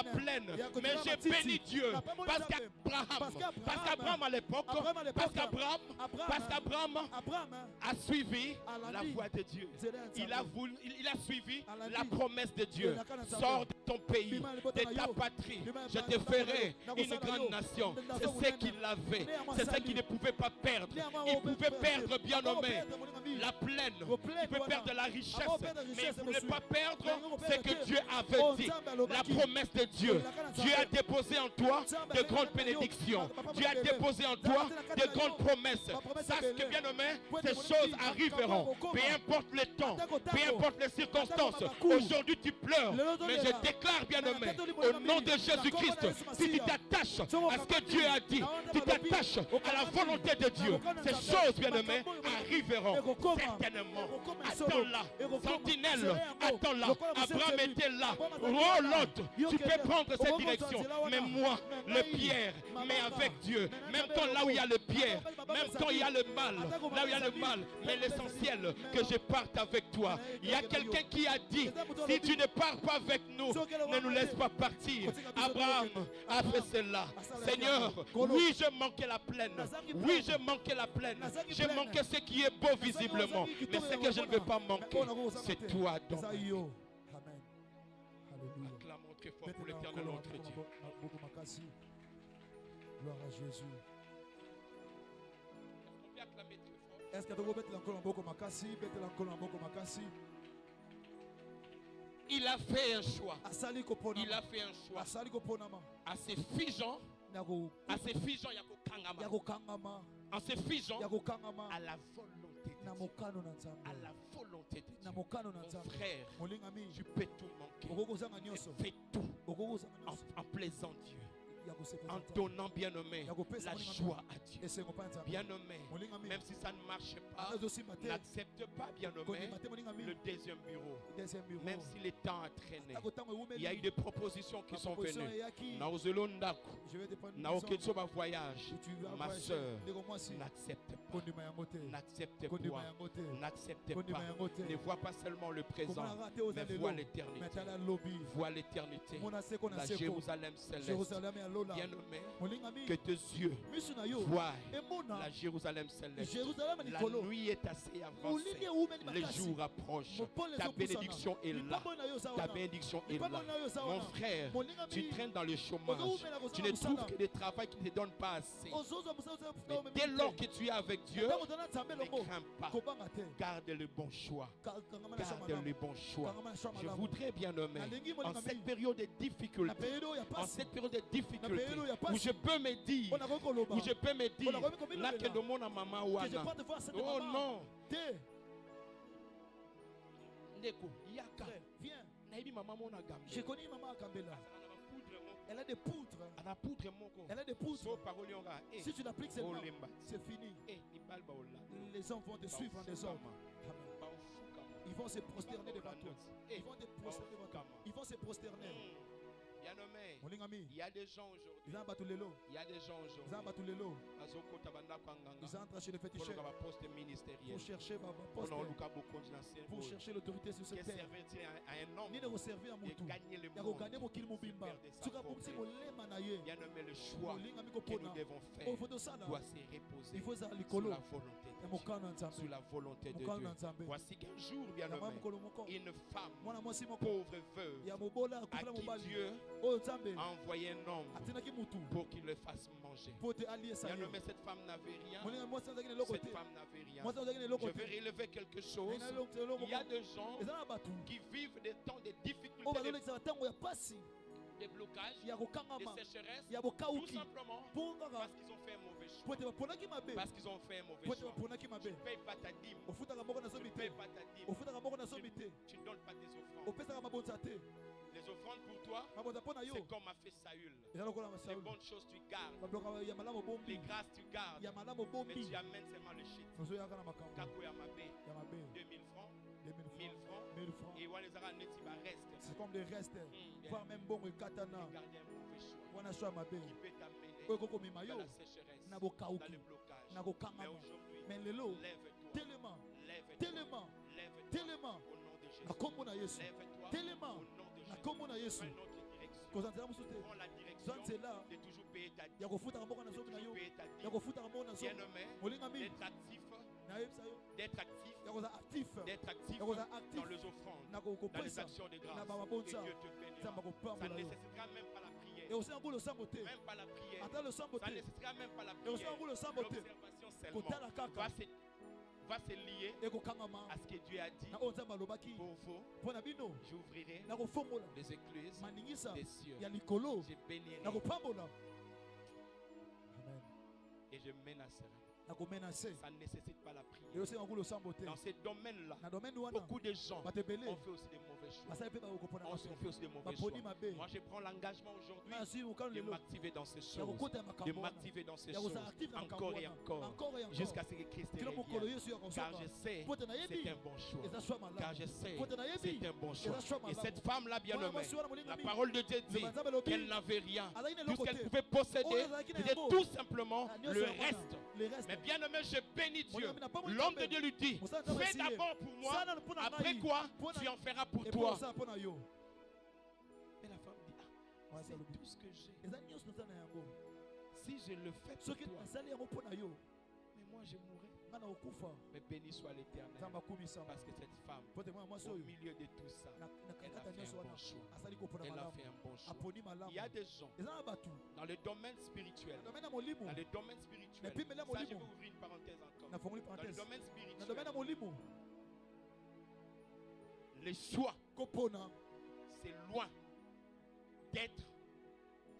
plaine. Mais j'ai béni Dieu parce qu'Abraham à l'époque, parce qu'Abraham a suivi la voie de Dieu. Il a suivi la promesse de Dieu. Sors de ton pays, de ta patrie. Je te ferai une grande nation. C'est ce qu'il avait. C'est ce qu'il ne pouvait pas perdre. Il pouvait perdre, bien nommé, la plaine. Il peut perdre la richesse. Mais il ne voulait pas perdre ce que Dieu avait dit. La promesse de Dieu. Dieu a déposé en toi de grandes bénédictions. Dieu a déposé en toi de grandes promesses. Sache que, bien nommé, ces choses arriveront. Peu importe le temps, peu importe les circonstances. Aujourd'hui tu pleures, mais je déclare, bien-aimé, au nom de Jésus-Christ, si tu t'attaches à ce que Dieu a dit, tu t'attaches à la volonté de Dieu, ces choses, bien-aimé, arriveront certainement. Attends-la, sentinelle, attends-la. Abraham était là. Oh Lot, tu peux prendre cette direction, mais moi, le Pierre, mais avec Dieu, même quand là où il y a le Pierre, même quand il y a le mal, là où il y a le mal, mais l'essentiel, que je parte avec toi. Il y a quelqu'un qui a dit, si tu ne pars pas avec nous, ne nous laisse pas partir. Abraham a fait cela. Seigneur, oui, je manquais la plaine. Oui, je manquais la plaine. Je manquais ce qui est beau visiblement. Mais ce que je ne veux pas manquer, c'est toi donc. Acclamons très fort pour l'éternel notre Dieu. Gloire à Jésus. On peut acclamer très fort. Est-ce que tu peux mettre encore un beaucoup makasi, mettre encore un beaucoup makasi? Il a fait un choix. Il a fait un choix. À se figeant, en se figeant à la volonté de Dieu. À la volonté de Dieu. Mon frère, tu peux tout manquer. Fais tout en plaisant Dieu. en donnant, bien-aimé, la joie à Dieu. Bien-aimé, même si ça ne marche pas, n'accepte pas, bien-aimé, le deuxième bureau. Même si les temps a traîné, il y a eu des propositions qui sont venues. Naoketsoba voyage, ma soeur, n'accepte pas. N'accepte pas. N'accepte pas. Ne vois pas seulement le présent, mais vois l'éternité. Vois l'éternité. La Jérusalem céleste. Bien-aimé, que tes yeux voient la Jérusalem céleste. La nuit est assez avancée. Les jours approchent. Ta bénédiction est là. Ta bénédiction est là. Mon frère, tu traînes dans le chômage. Tu ne trouves que des travaux qui ne te donnent pas assez. Mais dès lors que tu es avec Dieu, ne crains pas. Garde le bon choix. Garde le bon choix. Je voudrais, bien nommer, en cette période de difficulté, où je peux me dire, là que de mon maman ou oh non. Je connais maman à Kambela. Elle a des poutres. Elle a des poutres. Si tu l'appliques, c'est fini. Les hommes vont te suivre en désordre. Ils vont se prosterner devant toi. Ils vont se prosterner devant toi. Ils vont se prosterner. Bien-aimé, il y a des gens aujourd'hui. Il y a des gens aujourd'hui. Ils entrent chez le féticheur pour chercher l'autorité sur cette terre. Ni de servir à Moutou. Bien-aimé, le choix que nous devons faire doit se reposer sur la volonté de Dieu. Voici qu'un jour, bien-aimé, une femme pauvre veuve à qui Dieu a envoyé un homme pour qu'il le fasse manger. Bien-aimé, cette femme n'avait rien. Cette femme n'avait rien. Je vais relever quelque chose. Il y a des gens qui vivent des temps de difficultés, des blocages, des sécheresses, tout simplement parce qu'ils ont fait un mauvais choix. Parce qu'ils ont fait un mauvais choix. Tu ne payes pas ta dîme. Tu ne payes pas ta dîme. Tu ne donnes pas tes offrandes. Les offrandes pour toi, c'est comme a fait Saül. Les bonnes choses tu gardes. Les grâces tu gardes. Mais tu amènes seulement le shit. Kako Yamabe, 2000 francs, 1000 francs. Et Wanezara Netiba reste. C'est comme des restes. Voire même bon et katana. Garder un mauvais choix. Qui peut t'amener dans la sécheresse, dans le blocage. Mais aujourd'hui, lève-toi. Lève-toi. Lève-toi. Au nom de Jésus. Lève-toi. Au nom de Jésus. Prends la direction de toujours payer ta dîme. Bien-aimé, d'être actif dans les offrandes, dans les actions de grâce. Que Dieu te bénisse. Ça ne nécessitera même pas la prière. Même pas la prière. Ça ne nécessitera même pas la prière. L'observation seulement va se lier à ce que Dieu a dit. Pour vous, j'ouvrirai les écluses des cieux. Je bénirai et je menacerai. Ça ne nécessite pas la prière. Dans ces domaines-là, beaucoup de gens ont fait aussi des mauvais choix. On se fait aussi des mauvais choix. Moi, je prends l'engagement aujourd'hui de m'activer dans ces choses. De m'activer dans ces choses. Encore et encore. Jusqu'à ce que Christ revienne. Car je sais c'est un bon choix. Car je sais c'est un bon choix. Et cette femme-là, bien aimée, la parole de Dieu dit qu'elle n'avait rien. Tout ce qu'elle pouvait posséder, c'était tout simplement le reste. Mais bien aimé, je bénis Dieu. L'homme de Dieu lui dit, fais d'abord pour moi, après quoi tu en feras pour toi. Mais la femme dit, c'est tout ce que j'ai. Si je le fais pour toi, mais moi je mourrai. Mais béni soit l'Éternel. Parce que cette femme, au milieu de tout ça, elle a fait un bon choix. Elle a fait un bon choix. Il y a des gens dans le domaine spirituel. Dans le domaine spirituel. Ça, je vais ouvrir une parenthèse encore. Dans le domaine spirituel. Les choix, c'est loin d'être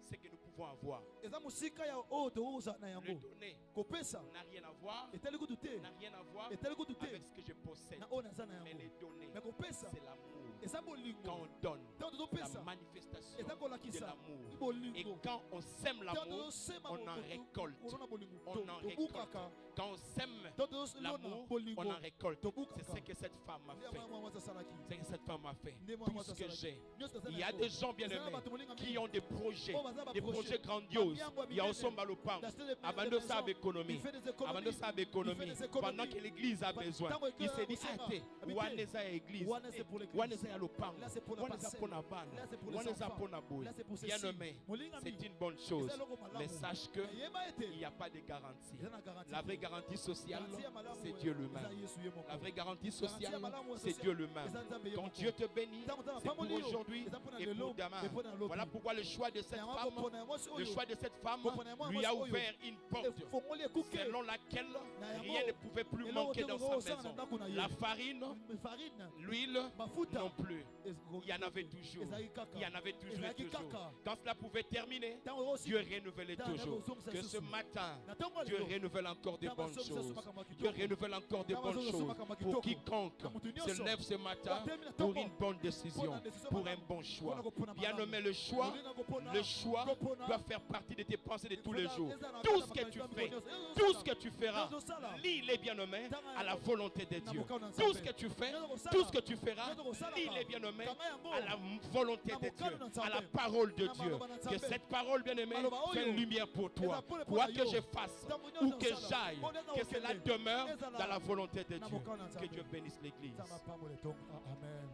ce que nous pouvons pouvons avoir. eza musika ya oyo tokoza na Le yango donner kopesa n'a rien à voir, etali kutu te n'a rien à voir etali kutu te avec ce que je possède. na oyo naza na Mais yango les donner, me kopesa c'est l'amour. eza Quand bolingo on donne, ntango la tozopesa manifestation eza de kolakisa l'amour. Et bolingo quand on sème ntango l'amour, tozosema on en récolte. olona bolingo On en récolte. tobukaka Quand on sème ntango tozolona l'amour, bolingo on en récolte. tobukaka C'est ce que cette femme a nde fait. mwana mwasi asalaki C'est ce que cette femme a fait. nde mwana Tout mwasi ce que asalaki j'ai. nyonso toza Il na y a yango. des gens bien Eza na aimés bato molinga qui mingi. ont des projets, Oh, baza ba des projet. projets grandioses. Bamiango ya Il y a minene. aussi Malopang. D'acheter des Avant de maisons. ça, économie. Il fait des économies. Avant de ça, Il fait économie. des économies. Pendant que l'église a Ba- besoin, tango il s'est dit, Musema. ate, Habité. waneza ya église, Wana c'est pour l'église. waneza ya Lopang, Là, c'est pour la waneza parcelle. pona bana, Là, c'est pour les waneza enfants. pona boy. Là, c'est pour Bien ceci. aimé, Molinga c'est mingi. une bonne chose. Eza eloko malamu. Mais sache que Mais yeba ete. il n'y a pas de garantie. Eza na garantie. La vraie garantie sociale, Garantie ya malamu, c'est Dieu eza lui-même. Yesu ye moko. La vraie garantie Garantie ya sociale, malamu ya c'est social. Dieu lui-même. Eza Nzambe ye Quand moko. Dieu te bénit, Ntango Nzambe c'est pour apamoli yo. aujourd'hui Eza mpona et lelo, pour demain. et mpona lobi. Voilà pourquoi le choix de cette Yango femme, kopona ya mwasi le oyo. choix de cette femme Kopona ya lui a mwasi oyo. ouvert une porte Efongoli ekuke. selon laquelle Na yango, rien ne pouvait plus eloko manquer te dans sa kozosala maison. na ndako na ye. La farine, Farine. l'huile, Mafuta. non plus. Il y en avait toujours. Ezalaki kaka. Il y en avait toujours et Ezalaki toujours. kaka. Quand cela pouvait terminer, Ntango osi- Dieu renouvelait Ntango toujours. ozongisa Que ce lisusu. matin, Na ntango Dieu lelo. renouvelle encore de Ntango bonnes azongisa choses. lisusu makambo ya Dieu kitoko. renouvelle encore de Ntango bonnes azongisa choses makambo ya pour kitoko. quiconque Na mutu se nyonso. lève ce matin Watemi na pour ntongo. une bonne décision, Pona décision pour un malamu. bon choix. Pona kopona Bien malamu. nommé le choix, Molinga kopona. le choix Kopona. doit faire partie de tes pensées de tous les Ezala- jours. ezala na Tout kata ce que tu makambo fais, nyonso. tout ce que tu feras, Ezosala. lis les bien nommés à la volonté de Dieu. Namoka na Tout Nzambe. ce que tu fais, Ezosala. tout ce que tu feras, Ezosala. lis les bien nommés Kanga yango. à la volonté de Namoka Dieu, na Nzambe. à la parole de Na Dieu. maloba na Que Nzambe. cette parole bien aimée Maloba oyo. fait lumière pour toi. Eza pole Quoi pona que yo. je fasse Ntango ou nyonso que osala. j'aille, Boneza que cela okende. demeure Ezala. dans la volonté de Dieu. Namoka na Nzambe. Que Dieu bénisse l'Église. Nzambe apambola etonga. Amen.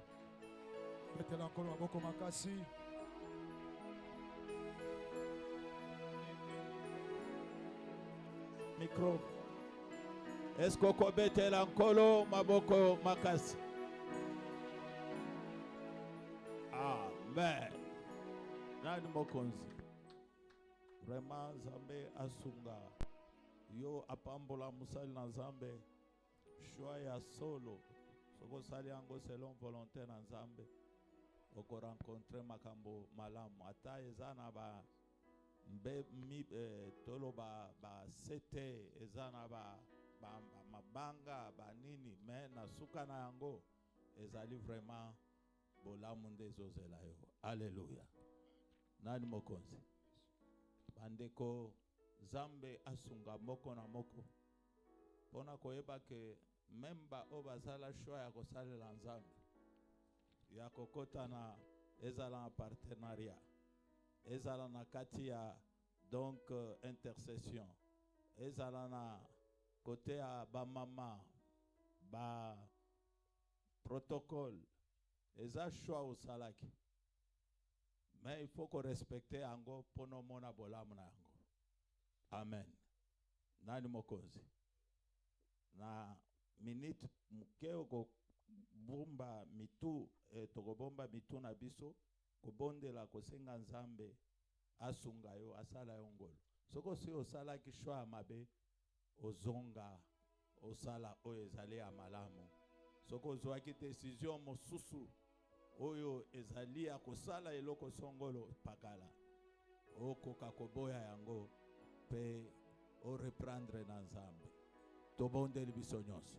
Betela nkolo maboko makasi. Micro. Est-ce qu'on kobetela nkolo maboko makasi? Amen. Nani mokonzi? Vraiment Nzambe asunga. Yo apambola musali na Nzambe. Choix ya solo. Soko sali yango selon volonté na Nzambe. Oko rencontrer makambo malamu. Ata ezana ba tolo ba sete ezana ba mabanga ba nini mais na suka na yango ezali vraiment bolamu nde ezozela yo. Alléluia. Nani mokonzi? Bandeko Nzambe asunga moko na moko pona koyeba ke memba o bazala choix ya kosalela Nzambe ya kokota na ezala na partenariat ezala na kati ya donc intercession ezala na côté ya ba mama ba protocole eza choix osalaki mais il faut qu'on respecte yango pono mona bolamu na yango. Amen. Nani mokonzi? Na minute mukeo ko bomba mitu tokobomba mitu na biso kobondela kosenga Nzambe asunga yo asala yo ngolo. Soko si osala ki choix mabe ozonga osala oyo ezali ya malamu. Soko ozwaki décision mosusu oyo ezali ya kosala eloko songolo pakala okoka koboya yango pe o reprendre na Nzambe. Tobondeli biso nyonso.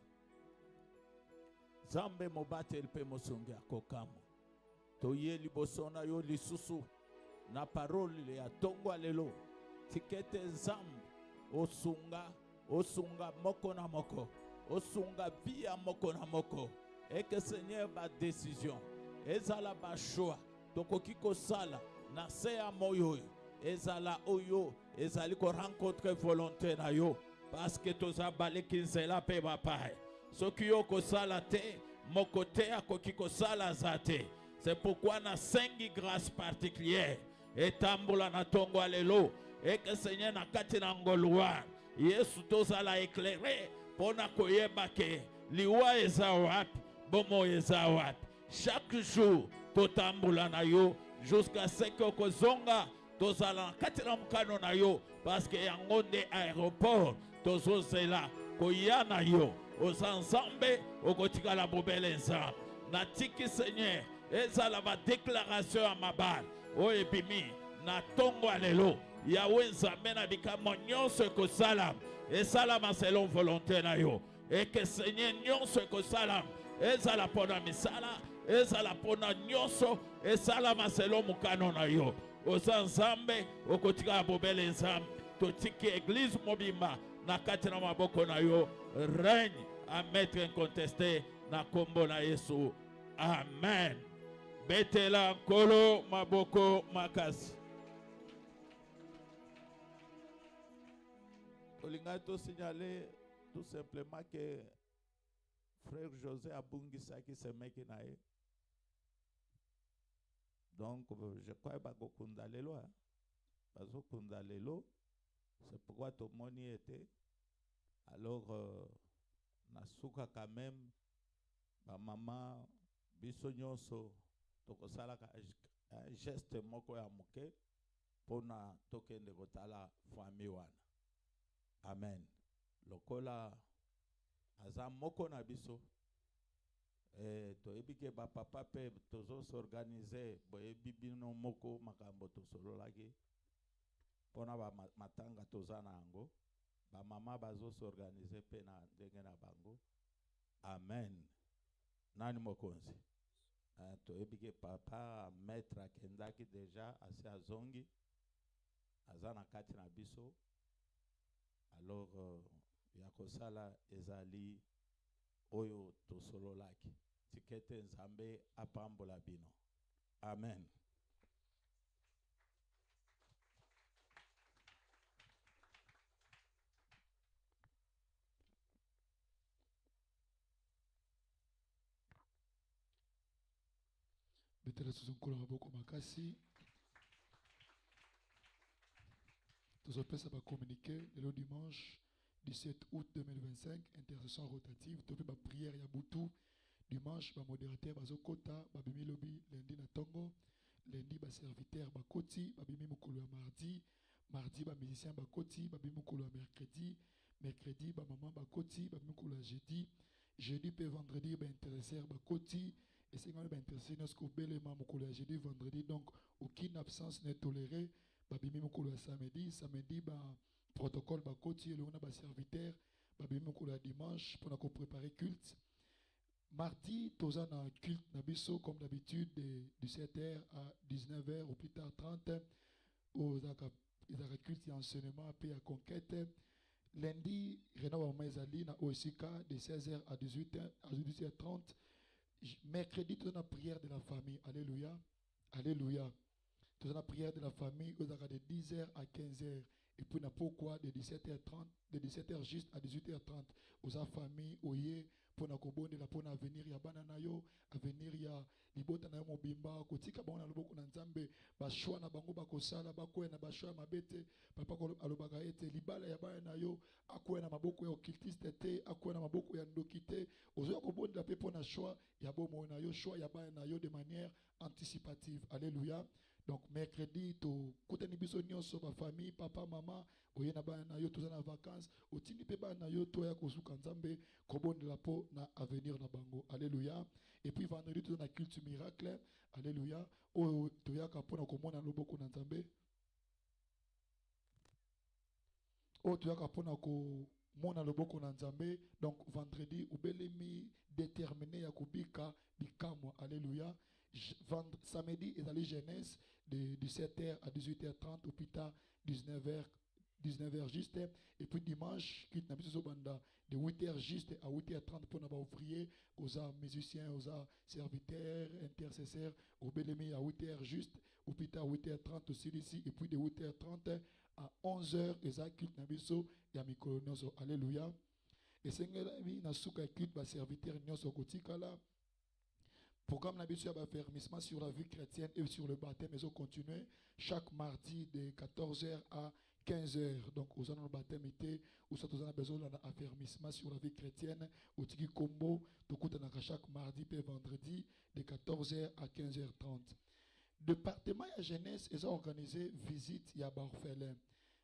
Nzambe mobateli pe mosungi akokamo. Toye liboso na yo lisusu na parole ya tongwa lelo. Tikete Nzambe osunga moko na moko. Osunga via moko na moko. Et que Seigneur ba décision. Ezala ba choix. Tokoki kosala na se ya moyo. Ezala oyo. Ezali ko rencontrer volonté na yo. Parce que toza baleki nzela pe bapaye. Soki yo kosala te, moko te akoki kosala zate. C'est pourquoi na sengi grâce particulière. Etambola na tongo alelo. Et que Seigneur na kati na ngoluwa. Yesu tozala éclairé. Pona koyeba ke liwa eza wapi, bomo eza wapi. Chaque jour, totambola na yo. Jusqu'à ce que kozonga. Tozala na kati na mkano na yo. Parce que yango nde aéroport. Tozozela koya na yo. Oza Nzambe okotikala bobele Nzambe. Natiki Seigneur ezala ba déclaration ya mabal o ebimi na tongo alelo Yahweh nzambe na bikamwa nyonso ekosala esalama selon volonté na yo. Et que Seigneur nyonso ekosala ezala pona misala ezala pona nyonso esalama selon mukano na yo. Oza nzambe okotika bobele nzambe totiki église mobimba na kati na maboko na yo. Règne à mettre incontesté na kombo na Yesu. Amen. Betela nkolo maboko makasi. Olinga to signaler tout simplement que frère José abungisa ki semeki na ye. Donc je crois ba kokunda lelo hein. Bazo kunda lelo. C'est pourquoi tout le monde y était. Alors nasuka quand même ba maman biso nyonso tokosala ka geste moko ya moke pona tokende kotala famille wana. Amen. Lokola aza moko na biso toyebi ba papa pe tozo s'organiser boyebi bino moko makambo tosololaki pona ba matanga tozana yango ba mama bazo s'organiser pe na ndenge na bango. Amen. Nani mokonzi toyebi papa maître akendaki déjà asi azongi azana kati na biso. Alors yakosala ezali oyo tosololaki tikete nzambe apambola bino. Amen. Betela suzunkolo maboko makasi. Nous avons communiqué le dimanche 17 août 2025, intercession rotative, tu fais prière Yabutu. Dimanche, ba modérateur bazokota, ba bimi lobi lundi na tongo, lundi ba serviteur ba koti, ba bimi mukolo mardi, mardi ba musicien ba koti, ba bimi mukolo mercredi, mercredi ba maman ba koti, ba bimi mukolo jeudi, jeudi pe vendredi ba intercesseur ba koti, et c'est quand même intercesseur nous belema mukolo jeudi vendredi, donc aucune absence n'est tolérée. Babimi mukolo samedi, samedi ba protocole ba koti et on a ba serviteur, babimi mukolo dimanche pour nous préparer culte. Mardi, tous on a culte nabiso comme d'habitude de 17h à 19h ou plus tard 30 aux culte et enseignement puis à conquête. Lundi, Renaud Maizali na Osika de 16h à 18h30. Mercredi, tous on a prière de la famille. Alléluia. Alléluia. Tous la prière de la famille aux de 10h à 15h et puis n'a pourquoi de 17h30 de 17h juste à 18h30 aux famille oye pour na kobonde la pour avenir ya bana nayo avenir ya libota na mobimba kotika bana loboko na nzambe ba shwa na bango ba kosala ba kwena ba shwa mabete papa ko alobaka ete libala ya bana nayo akwena maboko ya occultiste te akwena maboko ya ndokite ozo kobonde la pe pour na shwa ya bomo na yo shwa ya bana nayo de manière anticipative. Alléluia. Donc mercredi to kutani biso nyonso ba famille papa mama oye na bana yo toza na vacances otindi pe bana yo to ya kosuka nzambe kobonde la po na avenir na bango. Alléluia. Et puis vendredi to na culte miracle. Alléluia. O to ya ka pona komona loboko na nzambe. O to ya ka pona ko mona loboko na nzambe. Donc vendredi ubelemi déterminé ya kubika bikamwa. Alléluia. Samedi et dans les Genèse de 17h à 18h30 ou plus tard 19h juste et puis dimanche qui n'a plus de 8h juste à 8h30 pour nous ouvriers aux musiciens aux serviteurs intercesseurs au Bélémi à 8h juste ou plus tard 8h30 aussi ici et puis de 8h30 à 11h et ça qui n'a plus ya mikolonoso. Alléluia. Et c'est que na souka culte ba serviteur nyoso kotika là. Programme l'habitude à affermissement sur la vie chrétienne et sur le baptême, mais on continue chaque mardi de 14h à 15h. Donc, aux ans le baptême était, où ça a besoin d'un affermissement sur la vie chrétienne, au Tiki Combo, chaque mardi et vendredi de 14h à 15h30. Département à jeunesse, ils ont organisé visite à Barfélin.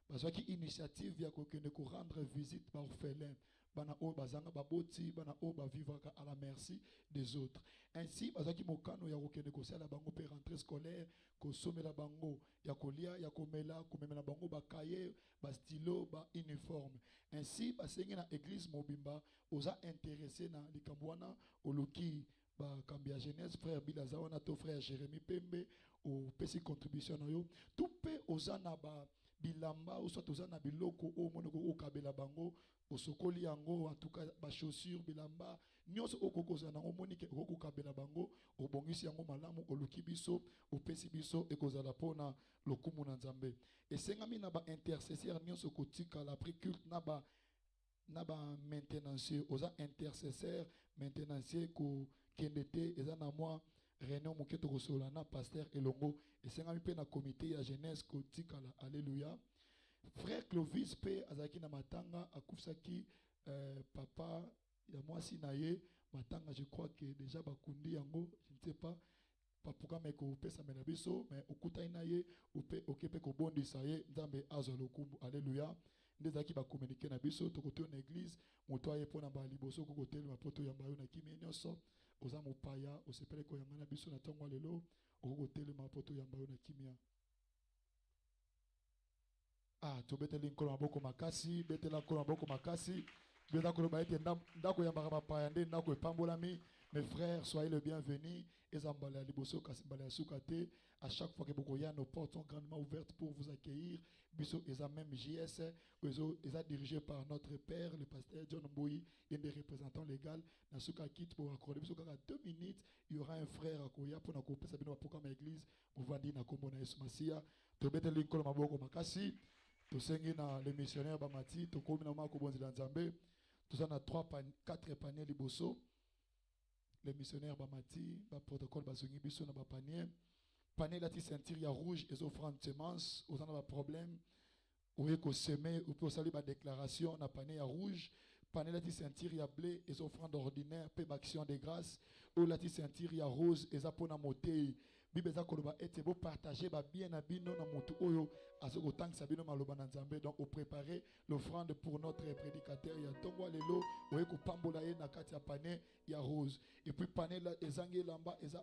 Parce que initiative ya kokende ko rendre visite ba orphelin bana o bazanga baboti bana o ba vivre à la merci des autres. Ainsi parce que mokano ya kokende ko sala bango pe rentrée scolaire ko somela bango ya kolia ya komela komemela bango ba cahier ba stylo ba uniforme. Ainsi basengi na église mobimba oza intéressé na likambwana oluki ba kambia jeunesse frère Bilazawana to frère Jérémy Pembe au pesi contribution na yo tout pe oza na ba bilamba ou soit oza na biloko o monoko o kabela bango osokoli yango en tout cas ba chaussures bilamba nyonso okokoza nango monike oko kabela bango obongisi yango malamu oluki biso opesi biso ekozala pona lokumu na Nzambe esengami na ba intercesseur nyonso kotika la pri culte na ba maintenancier oza intercesseur maintenancier ko kendete eza na moi réunion moketo kosola na pasteur elongo esengami pe na comité ya jeunesse kotika la alléluia. Frère Clovis pe azaki na matanga akufsaki papa ya mwasi na ye matanga je crois que déjà bakundi yango je ne sais pas papuka meko pesa mena biso mais okutai na ye okepe ko bondisa ye Nzambe azwa lokumu alléluia. Ndezaki ba communiquer na biso tokoto na église moto aye pona ba liboso ko kotel ma poto ya mbayo na kimi nyonso oza mopaya osepele ko yanga na biso na tongo lelo okokotel ma poto ya mbayo na kimia. Ah, tu beteli nkolo maboko makasi, betela nkolo maboko makasi, betela nkolo baete ndako ya marama nde ndako epambolami. Mes frères, soyez le bienvenu. Ezambala liboso kasimbala sukate. À chaque fois que Bokoya, nos portes sont grandement ouvertes pour vous accueillir. Biso eza même JS, eza dirigé par notre père, le pasteur John Mboui, un des représentants légaux. Nasuka quitte pour accorder biso kaka 2 minutes. Il y aura un frère à Koya pour nakopesa sabino apoka ma église. Muvandi na kombo na Yesu Masia. To beteli nkolo maboko makasi. Tosengi na les missionnaires bamati to komi na mako bonzila Nzambe toza na 4 paniers liboso les missionnaires bamati ba protocole bazongi biso na ba panier lati ceinture ya rouge et offrande semence ozana ba problème oye ko semer ou peut saluer ba déclaration na panier ya rouge panier lati ceinture ya blé et offrande ordinaire pe action de grâce ou lati ceinture ya rose et pona motei Bible za koloba ete bo partager ba bien na bino na motu oyo azoko tangisa bino maloba na Nzambe donc au préparer l'offrande pour notre prédicateur ya tongo lelo oye ko pambola ye na kati ya panier ya rose et puis panier la ezangi lamba eza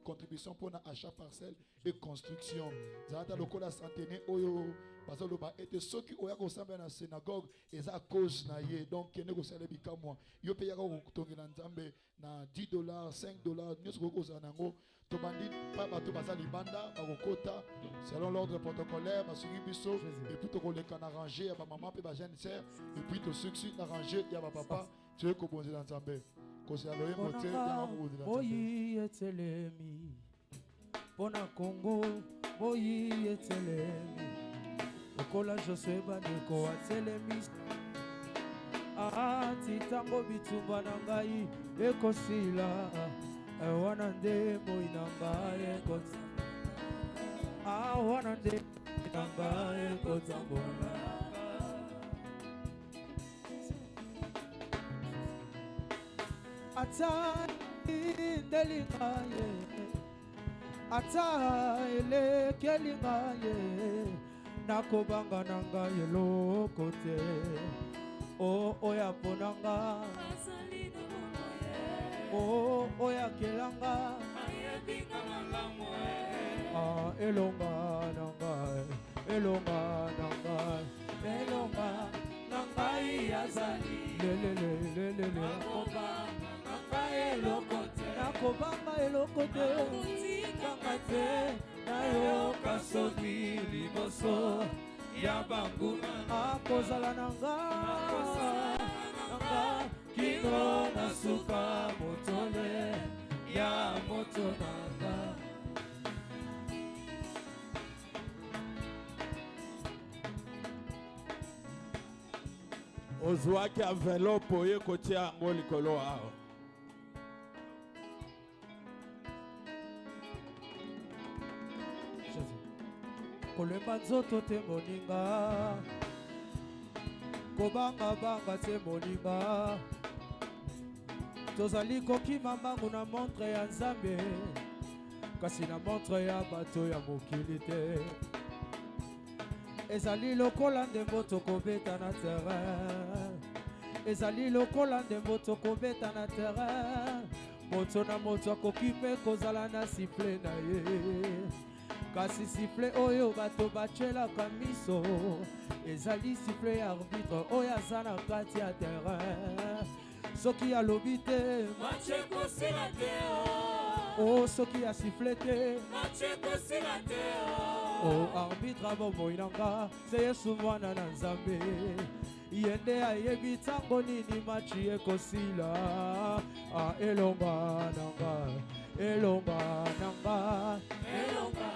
contribution pour na achat parcelle et construction zata lokola centenaire oyo bazoloba ete soki oya ko samba na synagogue eza cause na ye donc kene ko sala bikamwa yo pe yaka ko tongela Nzambe na $10 $5 nyoso ko za nango to bandi pa bato bazali banda bakokota selon l'ordre protocolaire basuki biso et puis to koleka na ranger ya ba maman pe ba jeune sœur et puis to succès na ranger ya ba papa tu ko bonzela Nzambe ko se aloye mote ya ko bonzela oyi etelemi pona Congo oyi etelemi okola José bandeko atelemi titango bitumba na ngai ekosila wana nde moina ngai ekota wana nde ngai ekotambola ata indelinga ye ata elekelinga ye nakobanga na ngai eloko te oya ponanga oya kelanga elonga na ngai elonga na ngai elonga na ngai azali lelelelele nakobanga eloko te kanga te nayoka soki liboso ya banguna akozala na ngai kino na suka motole ya moto na ngai ozwaki enveloppe oye kotia yango likolo awa kolemba nzoto te moninga kobanga te moninga tozali kokima mbangu na montre ya Nzambe kasi na montre ya bato ya mokili te ezali lokola ndembo tokobeta na terrain, ezali lokola ndembo tokobeta na terrain, moto na moto akoki mpe kozala na sifle na ye, kasi sifle oyo bato bachelaka miso ezali sifle ya arbitre oyo aza na kati ya terrain, soki alobi te match ekosila te, oh soki asifle te match ekosila te, oh arbitre bomoi nanga se Yesu mwana na Nzambe, ye nde ayebi ntango nini match ekosila. Elonga nanga, elonga nanga, elonga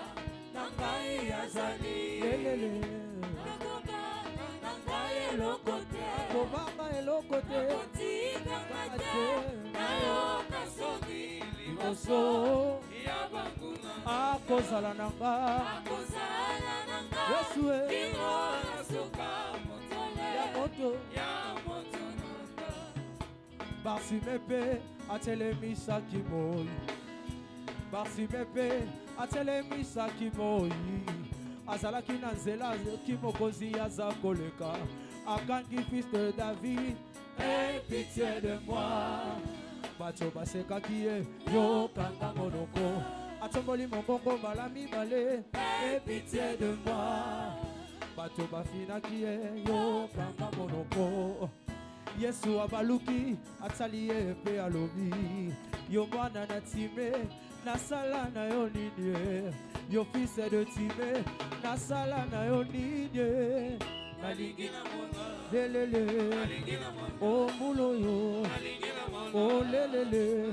nanga yazali elele nakoka nanga elokote, kobanga elokote kotikakate nayo kasoki liboso ya banguna, akozala nanga Yesu kimo nasuka motole ya moto nanga, Barsimepe atelemisaki moi, Barsimepe atelemisaki moi, azalaki na nzela ki mokonzi aza koleka, akangi fils de David, aie pitié de moi, bato basekaki ye yo kanga monoko, atomboli mongongo mbala mibale, aie pitié de moi, bato bafinaki ye yo kanga monoko, Yesu abaluki atali ye pe alobi, yo mwana na Time nasala na yo nini, yo fils de Time nasala na yo nini, nalingi na mona lelele, oh mulo yo, oh lelele,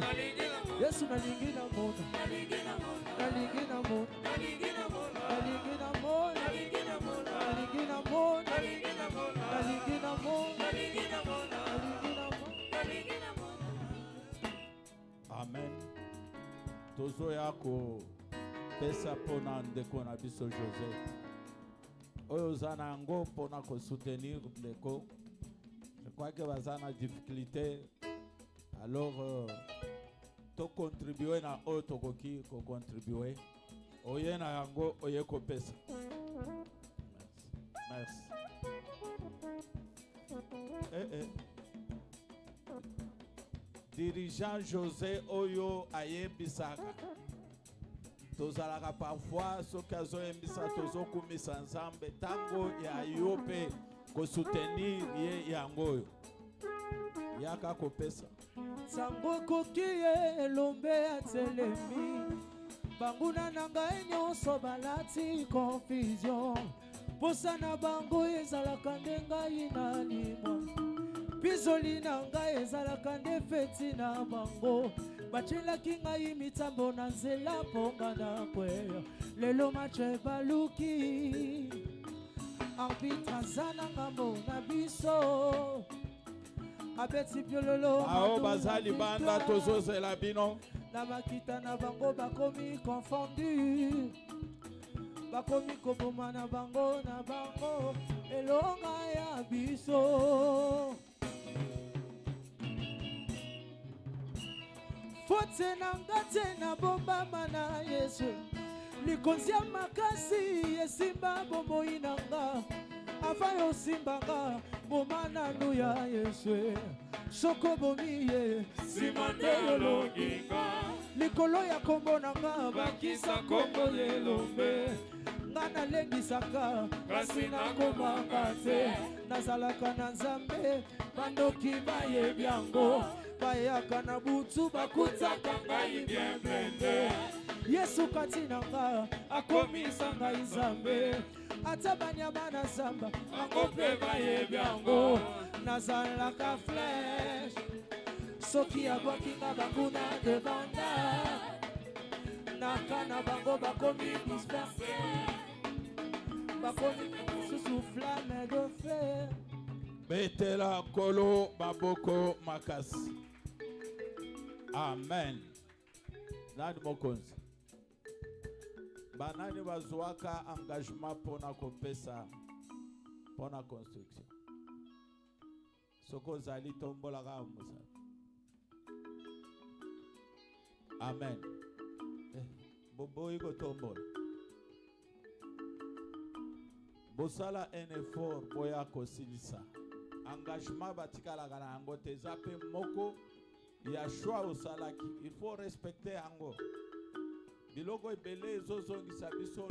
Yesu nalingi na mona, nalingi na mona, nalingi na mona, nalingi na mona, nalingi na mona, nalingi na mona, nalingi na mona, nalingi na mona, nalingi na mona. Amen. Tozo yako pesa pona ndeko na biso José. Oyo zana ngo pona ko soutenir ndeko. Je crois que bazana difficulté. Alors to contribuer na o tokoki ko contribuer. Oye na yango oye ko pesa. Merci. Dirigeant José Oyo ayebisaka. Tozalaka parfois soki azoyembisa tozokumisa Nzambe tango ya yope ko soutenir ye yango oyo. Yaka kopesa. Sango koki ye elombe atelemi. Banguna na ngai nyonso balati confusion. Posa na bango ezalaka nde ngai nalimwa. Bizoli na ngai ezalaka nde feti na bango. Bachelaki ngai mitambo na nzela mponga na kweya. Lelo mache baluki arbitre aza na ngambo na biso. Abeti piololo ao bazali banda tozozela bino. Na makita na bango bakomi confondu. Bakomi koboma na bango elonga ya biso. Fote na ngate na bomba mana Yesu. Likonzia makasi esimba bomoi nanga. Avayo simbanga bomana nuya Yesu. Soko bomiye simande yologinga. Likolo ya kombo nanga bakisa kombo yelombe. Ngana lengi saka kasi na komanga te. Nazalaka na Nzambe bandoki baye byango. Bayaka na butu bakutaka ngai bienvende. Yesu kati nanga akomisa ngai Nzambe. Ata banyama na samba bango pe baye byango. Nazalaka flesh soki abwaki nga bakuna devanda. Nakana bango bakomi disperse. Bakomi sous flamme de fer. Betela kolo baboko makasi. Amen. Nani mokonzi. Banani bazuaka engagement pona kopesa pona construction. Soko zali tombola ga musa. Amen. Bobo iko tombola. bosala un effort boya kosilisa engagement batikala kana yango te eza mpe moko ya choix osalaki il faut respecter yango biloko ebele ezozongisa biso